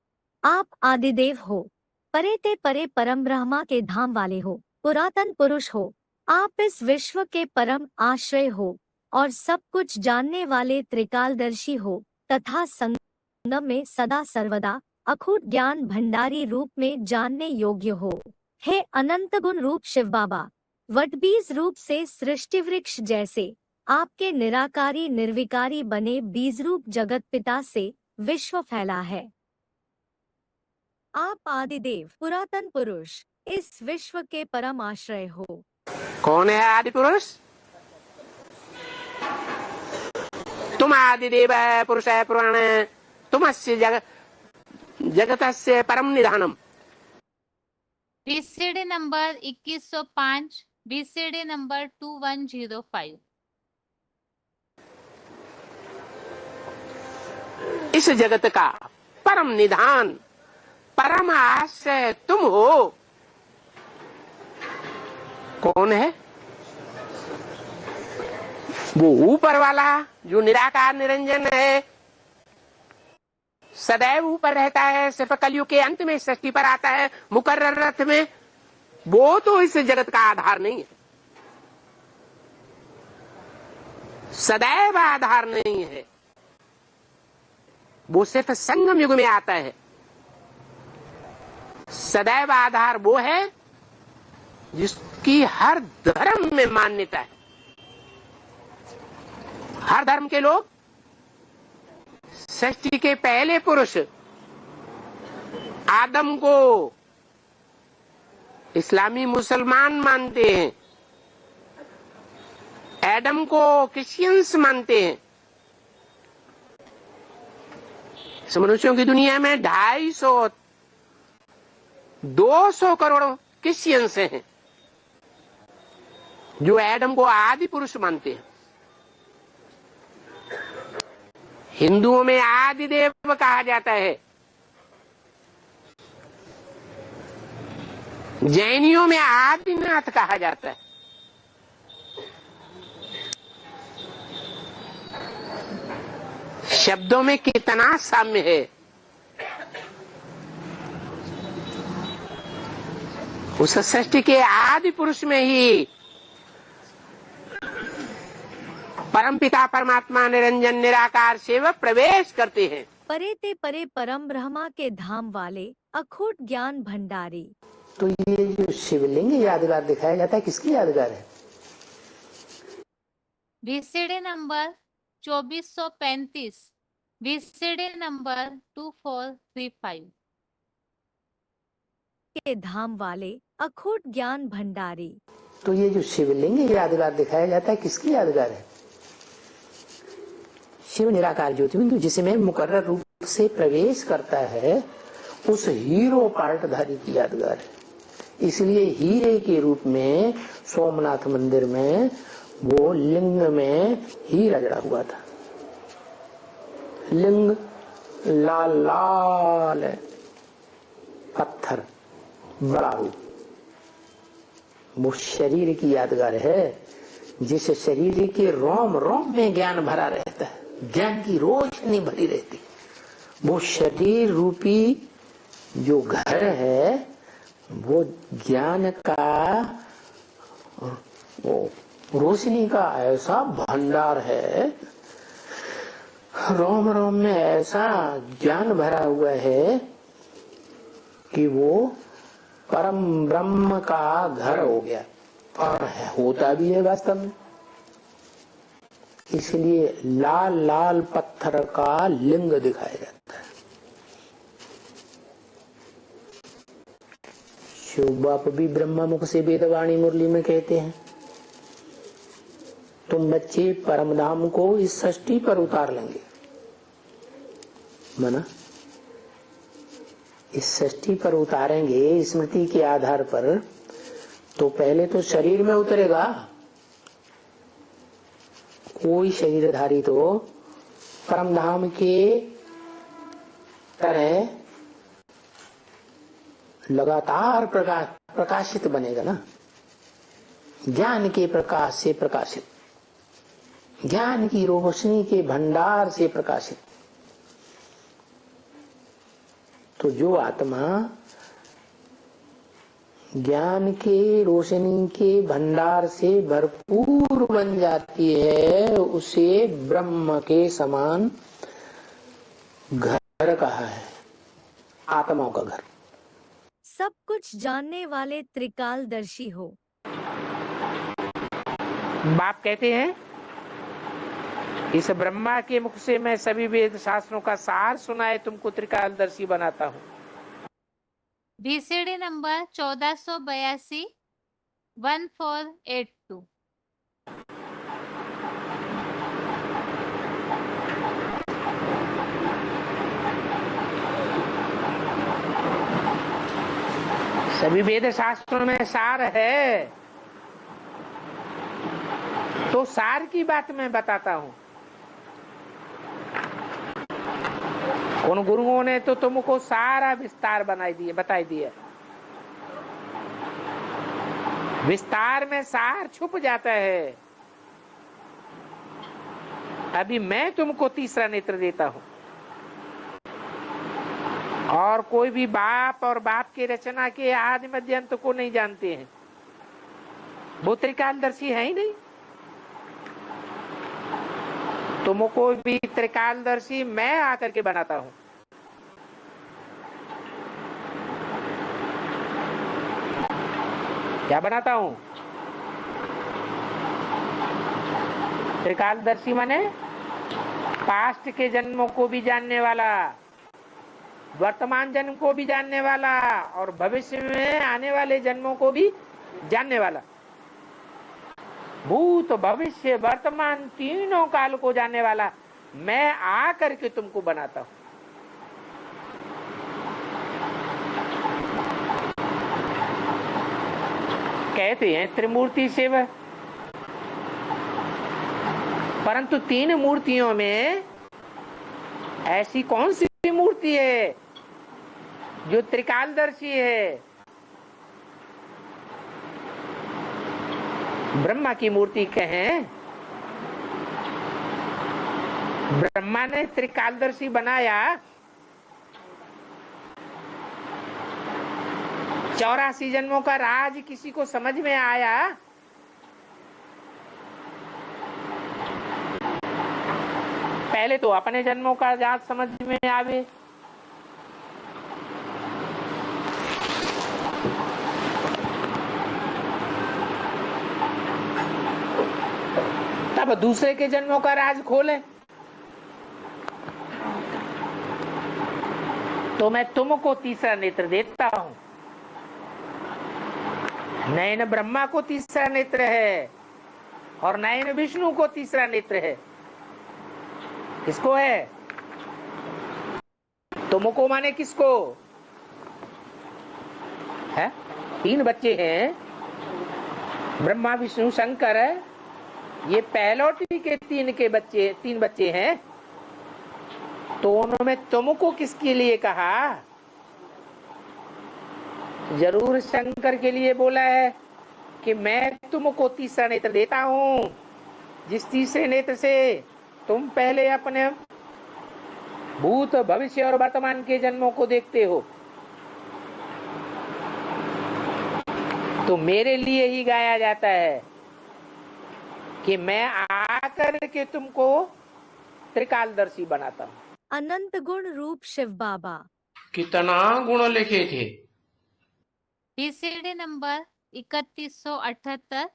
C: आप आदिदेव हो, परे ते परे परम ब्रह्मा के धाम वाले हो, पुरातन पुरुष हो, आप इस विश्व के परम आश्रय हो और सब कुछ जानने वाले त्रिकालदर्शी हो तथा संगम में सदा सर्वदा अखूट ज्ञान भंडारी रूप में जानने योग्य हो। हे अनंत गुण रूप शिव बाबा, वटबीज रूप से सृष्टि वृक्ष जैसे आपके निराकारी निर्विकारी बने बीज रूप जगत पिता से विश्व फैला है। आप आदिदेव पुरातन पुरुष इस विश्व के परम आश्रय हो।
D: कौन है आदि पुरुष? तुम आदिदेव है, पुरुष है, पुराण है, तुमस्य जगतस्य परम निधानम।
A: BCD number 2105, BCD number 2105।
D: इस जगत का परम निधान, परम आश्रय तुम हो। कौन है? वो ऊपर वाला जो निराकार निरंजन है, सदैव ऊपर रहता है, सिर्फ कलयुग के अंत में सृष्टि पर आता है मुकर्रर रथ में। वो तो इस जगत का आधार नहीं है, सदैव आधार नहीं है। वो सिर्फ संगम युग में आता है। सदैव आधार वो है जिसकी हर धर्म में मान्यता है। हर धर्म के लोग सृष्टि के पहले पुरुष आदम को इस्लामी मुसलमान मानते हैं, एडम को क्रिश्चियंस मानते हैं। इस मनुष्यों की दुनिया में 250 करोड़ क्रिश्चियंस हैं जो एडम को आदि पुरुष मानते हैं। हिंदुओं में आदिदेव कहा जाता है, जैनियों में आदिनाथ कहा जाता है। शब्दों में कितना साम्य है। उस सृष्टि के आदि पुरुष में ही परमपिता परमात्मा निरंजन निराकार से वह प्रवेश करते हैं।
C: परे ते परे परम ब्रह्मा के धाम वाले अखोट ज्ञान भंडारी।
D: तो ये जो शिवलिंग यादगार दिखाया जाता है, किसकी यादगार है?
A: VCD number 2435, VCD number 2435।
C: के धाम वाले अखोट ज्ञान भंडारी।
D: तो ये जो शिवलिंग यादगार दिखाया जाता है, किसकी यादगार है? शिव निराकार ज्योतिबिंदु जिसमें मुकर्रर रूप से प्रवेश करता है, उस हीरो पार्टधारी की यादगार है। इसलिए हीरे के रूप में सोमनाथ मंदिर में वो लिंग में हीरा जड़ा हुआ था। लिंग लाल लाल है, पत्थर बड़ा रूप। वो शरीर की यादगार है, जिस शरीर के रोम रोम में ज्ञान भरा रहता है, ज्ञान की रोशनी भरी रहती। वो शरीर रूपी जो घर है, वो ज्ञान का, वो रोशनी का ऐसा भंडार है, रोम रोम में ऐसा ज्ञान भरा हुआ है कि वो परम ब्रह्म का घर हो गया, और होता भी है वास्तव में। इसलिए लाल लाल पत्थर का लिंग दिखाया जाता है। शिव बाप भी ब्रह्मा मुख से वेदवाणी मुरली में कहते हैं, तुम बच्चे परम धाम को इस सृष्टि पर उतार लेंगे। माना इस सृष्टि पर उतारेंगे स्मृति के आधार पर, तो पहले तो शरीर में उतरेगा। कोई शरीरधारी तो परम धाम के तरह लगातार प्रकाशित बनेगा ना, ज्ञान के प्रकाश से प्रकाशित, ज्ञान की रोशनी के भंडार से प्रकाशित। तो जो आत्मा ज्ञान के रोशनी के भंडार से भरपूर बन जाती है, उसे ब्रह्म के समान घर कहा है, आत्माओं का घर।
C: सब कुछ जानने वाले त्रिकालदर्शी हो।
D: बाप कहते हैं, इस ब्रह्मा के मुख से मैं सभी वेद शास्त्रों का सार सुनाए तुमको त्रिकालदर्शी बनाता हूँ।
A: VCD number 1482, 1482।
D: सभी वेद शास्त्रों में सार है, तो सार की बात मैं बताता हूँ। उन गुरुओं ने तो तुमको सारा विस्तार बताई दिया। विस्तार में सार छुप जाता है। अभी मैं तुमको तीसरा नेत्र देता हूं। और कोई भी बाप और बाप की रचना के आदि मध्य अंत को नहीं जानते हैं, वो त्रिकालदर्शी है ही नहीं। तुमको भी त्रिकालदर्शी मैं आकर के बनाता हूं। क्या बनाता हूं? त्रिकालदर्शी माने पास्ट के जन्मों को भी जानने वाला, वर्तमान जन्म को भी जानने वाला, और भविष्य में आने वाले जन्मों को भी जानने वाला। भूत भविष्य वर्तमान तीनों काल को जानने वाला मैं आकर के तुमको बनाता हूं। कहते हैं त्रिमूर्ति शिव, परंतु तीन मूर्तियों में ऐसी कौन सी मूर्ति है जो त्रिकालदर्शी है? ब्रह्मा की मूर्ति कहें, ब्रह्मा ने त्रिकालदर्शी बनाया। 84 जन्मों का राज किसी को समझ में आया? पहले तो अपने जन्मों का राज समझ में आवे। तब दूसरे के जन्मों का राज खोले। तो मैं तुमको तीसरा नेत्र देता हूं। नयन ब्रह्मा को तीसरा नेत्र है और नयन विष्णु को तीसरा नेत्र है। किसको है? तुमको माने किसको है? 3 बच्चे हैं, ब्रह्मा विष्णु शंकर है। ये पहलौटी के 3 बच्चे हैं। तो उन्होंने तुमको किसके लिए कहा? जरूर शंकर के लिए बोला है कि मैं तुमको तीसरा नेत्र देता हूं, जिस तीसरे नेत्र से तुम पहले अपने भूत भविष्य और वर्तमान के जन्मों को देखते हो। तो मेरे लिए ही गाया जाता है कि मैं आकर के तुमको त्रिकालदर्शी बनाता हूं।
C: अनंत गुण रूप शिव बाबा।
D: कितना गुण लिखे थे?
A: PCD number 3178,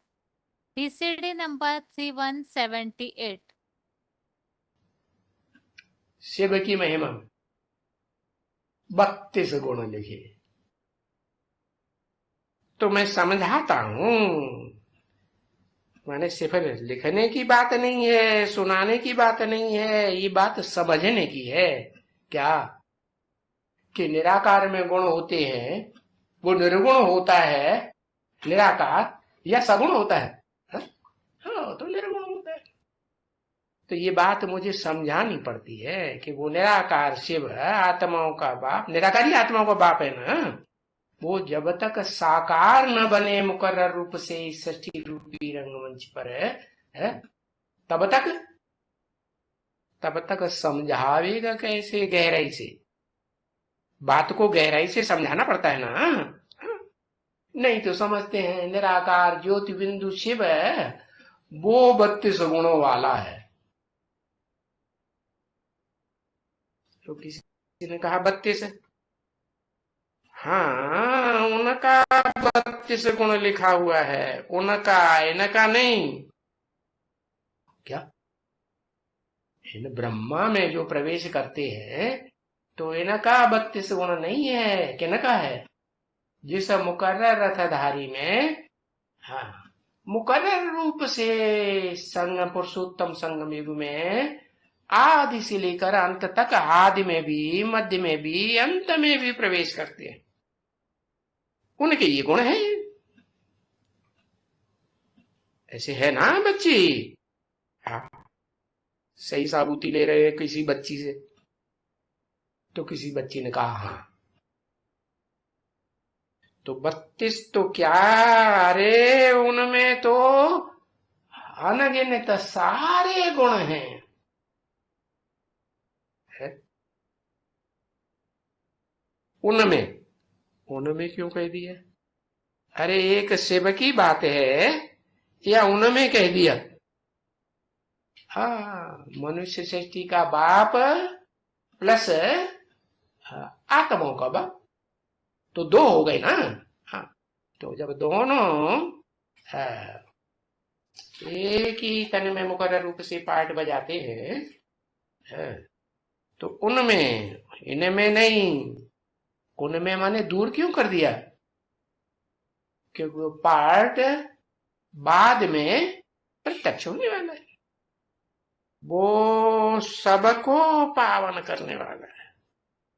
A: PCD number 3178।
D: Shiv की महिमा 32 गुण लिखे। तो मैं समझाता हूं, मैंने सिर्फ लिखने की बात नहीं है, सुनाने की बात नहीं है, ये बात समझने की है। क्या कि निराकार में गुण होते हैं, वो निर्गुण होता है निराकार, या सगुण होता है? हाँ, तो निर्गुण होता है। तो ये बात मुझे समझानी पड़ती है कि वो निराकार शिव है, आत्माओं का बाप, निराकारी आत्माओं का बाप है ना। वो जब तक साकार न बने मुकर्रर रूप से इस षष्ठी रूपी रंगमंच पर है, तब तक समझावेगा कैसे? गहराई से बात को गहराई से समझाना पड़ता है ना। नहीं तो समझते हैं निराकार ज्योति बिंदु शिव है, वो 32 गुणों वाला है। तो किसी ने कहा 32, हाँ उनका 32 गुण लिखा हुआ है, उनका, इनका नहीं। क्या इन ब्रह्मा में जो प्रवेश करते हैं तो इनका 32 गुण नहीं है, किनका है? जिस मुकर्रर रथधारी में, हाँ, मुकर्रर रूप से संगम पुरुषोत्तम संगम युग में आदि से लेकर अंत तक, आदि में भी, मध्य में भी, अंत में भी प्रवेश करते हैं, उनके ये गुण है। ऐसे है ना बच्ची? हाँ, सही साबूती ले रहे हैं किसी बच्ची से। तो किसी बच्ची ने कहा हाँ, तो 32 तो क्या, अरे उनमें तो अनगिनत सारे गुण हैं। उनमें क्यों कह दिया? अरे एक शिव की बात है या उनमें कह दिया? हाँ, मनुष्य सृष्टि का बाप प्लस आत्माओं का बाप, तो 2 हो गए ना। हाँ, तो जब दोनों एक ही तन में मुकर्रर रूप से पार्ट बजाते हैं, तो उनमें, इनमें नहीं। उनमें माने दूर क्यों कर दिया? क्योंकि वो पार्ट बाद में प्रत्यक्ष होने वाला है, वो सबको पावन करने वाला है।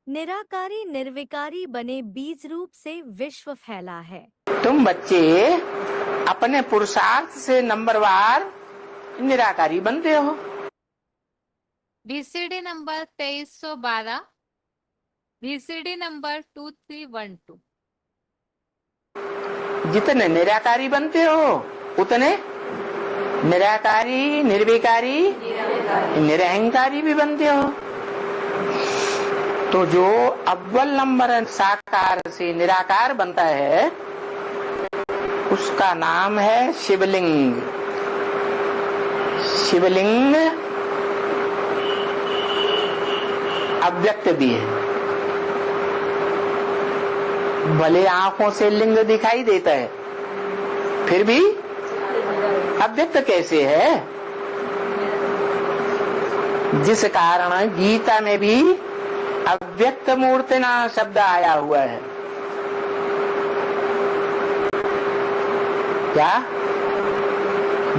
C: निराकारी निर्विकारी बने बीज रूप से विश्व फैला है।
D: तुम बच्चे अपने पुरुषार्थ से नंबरवार निराकारी बनते हो।
A: VCD number 2312, VCD number 2312।
D: जितने निराकारी बनते हो उतने निराकारी, निर्विकारी, निरहंकारी भी बनते हो। तो जो अव्वल नंबर साकार से निराकार बनता है उसका नाम है शिवलिंग। शिवलिंग अव्यक्त भी है, भले आंखों से लिंग दिखाई देता है फिर भी अव्यक्त कैसे है? जिस कारण गीता में भी अव्यक्त मूर्तिना शब्द आया हुआ है। क्या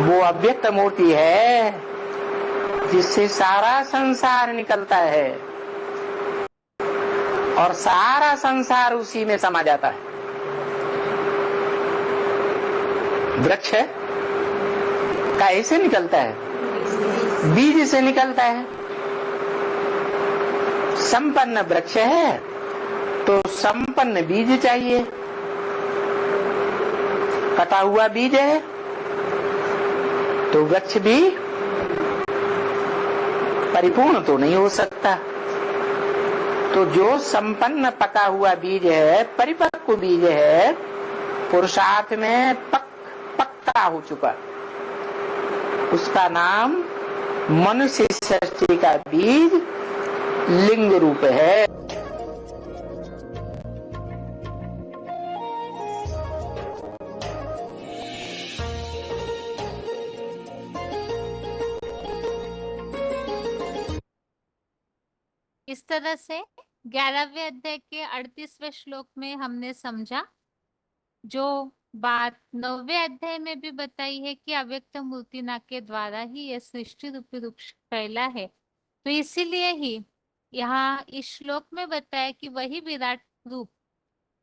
D: वो अव्यक्त मूर्ति है जिससे सारा संसार निकलता है और सारा संसार उसी में समा जाता है। वृक्ष कैसे निकलता है? बीज से निकलता है। संपन्न वृक्ष है तो संपन्न बीज चाहिए। कटा हुआ बीज है तो वृक्ष भी परिपूर्ण तो नहीं हो सकता। तो जो संपन्न पका हुआ बीज है, परिपक्व बीज है, पुरुषार्थ में पक्का हो चुका, उसका नाम मनुष्य सृष्टि का बीज लिंग रूप है।
A: इस तरह से 11वें अध्याय के 38वें श्लोक में हमने समझा जो बात 9वें अध्याय में भी बताई है कि अव्यक्त मूर्तिना के द्वारा ही यह सृष्टि रूपी वृक्ष फैला है। तो इसीलिए ही यहाँ इस श्लोक में बताया कि वही विराट रूप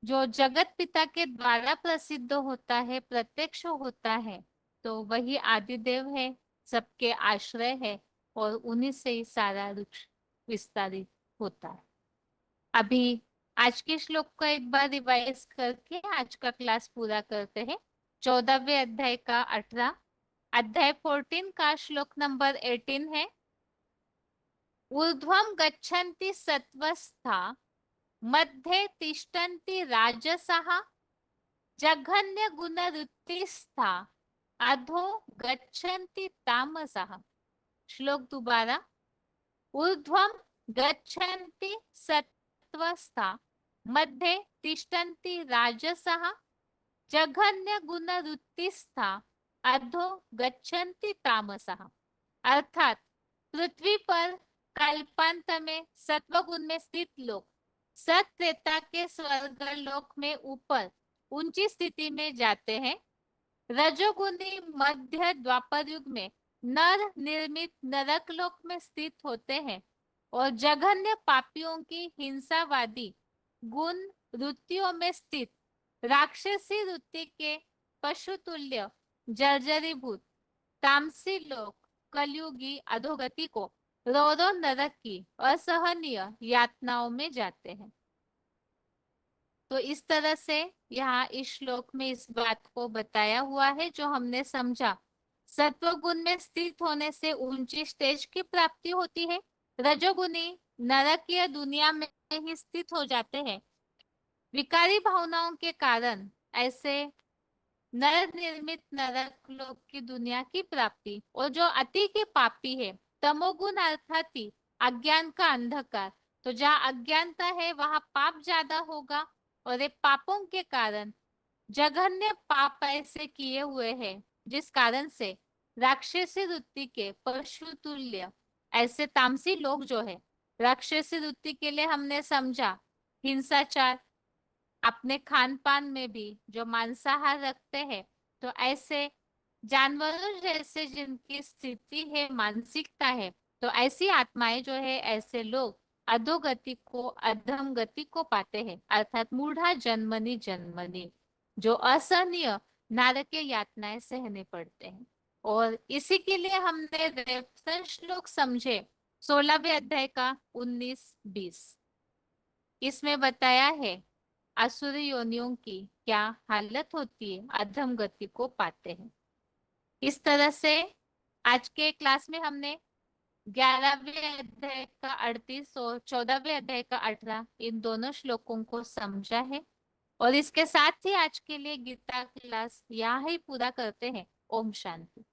A: जो जगत पिता के द्वारा प्रसिद्ध होता है, प्रत्यक्ष होता है, तो वही आदिदेव है, सबके आश्रय है और उन्हीं से ही सारा वृक्ष विस्तारित होता है। अभी आज के श्लोक को एक बार रिवाइज करके आज का क्लास पूरा करते हैं। 14वें अध्याय का 18, अध्याय 14 का श्लोक नंबर 18 है। ऊर्ध्वं गच्छन्ति सत्वस्था, मध्ये तिष्ठन्ति राजसः, जघन्य गुणवृत्तिस्था, अधो गच्छन्ति तामसः। श्लोक दोबारा। ऊर्ध्वं गच्छन्ति सत्वस्था, मध्ये तिष्ठन्ति राजसः, जघन्य गुणवृत्तिस्था, अधो गच्छन्ति तामसः। अर्थात पृथ्वी पर कल्पांत में सत्वगुण में स्थित लोग सत्रेता के स्वर्ग लोक में ऊपर ऊंची स्थिति में जाते हैं। रजोगुणी मध्य द्वापर युग में नर निर्मित नरक लोक में स्थित होते हैं और जघन्य पापियों की हिंसावादी गुण वृत्तियों में स्थित राक्षसी वृत्ति के पशुतुल्य जर्जरीभूत तामसी लोक कलयुगी अधोगति को रो नरक की असहनीय यातनाओं में जाते हैं। तो इस तरह से यहाँ इस श्लोक में इस बात को बताया हुआ है जो हमने समझा। सत्वगुण में स्थित होने से ऊंची स्टेज की प्राप्ति होती है। रजोगुणी नरकीय दुनिया में ही स्थित हो जाते हैं। विकारी भावनाओं के कारण ऐसे नर निर्मित नरक लोक की दुनिया की प्राप्ति। और जो अति के पापी है, तमोगुण अर्थात अज्ञान का अंधकार, तो जहाँ अज्ञानता है वहां पाप ज्यादा होगा और ये पापों के कारण जघन्य पाप ऐसे किए हुए हैं जिस कारण से राक्षसी वृत्ति के पशु तुल्य ऐसे तामसी लोग जो है, राक्षसी वृत्ति के लिए हमने समझा हिंसाचार, अपने खान पान में भी जो मांसाहार रखते हैं, तो ऐसे जानवरों जैसे जिनकी स्थिति है, मानसिकता है, तो ऐसी आत्माएं जो है, ऐसे लोग अधोगति को, अधम गति को पाते हैं, अर्थात मूढ़ा जन्मनी जन्मनी, जो असहनीय नारकीय यातनाएं सहने पड़ते हैं। और इसी के लिए हमने रेफरेंस श्लोक समझे 16वें अध्याय का 19-20 इसमें बताया है असुर योनियों की क्या हालत होती है, अधम गति को पाते हैं। इस तरह से आज के क्लास में हमने 11वें अध्याय का 38 और 14वें अध्याय का 18 इन दोनों श्लोकों को समझा है। और इसके साथ ही आज के लिए गीता क्लास यहाँ ही पूरा करते हैं। ओम शांति।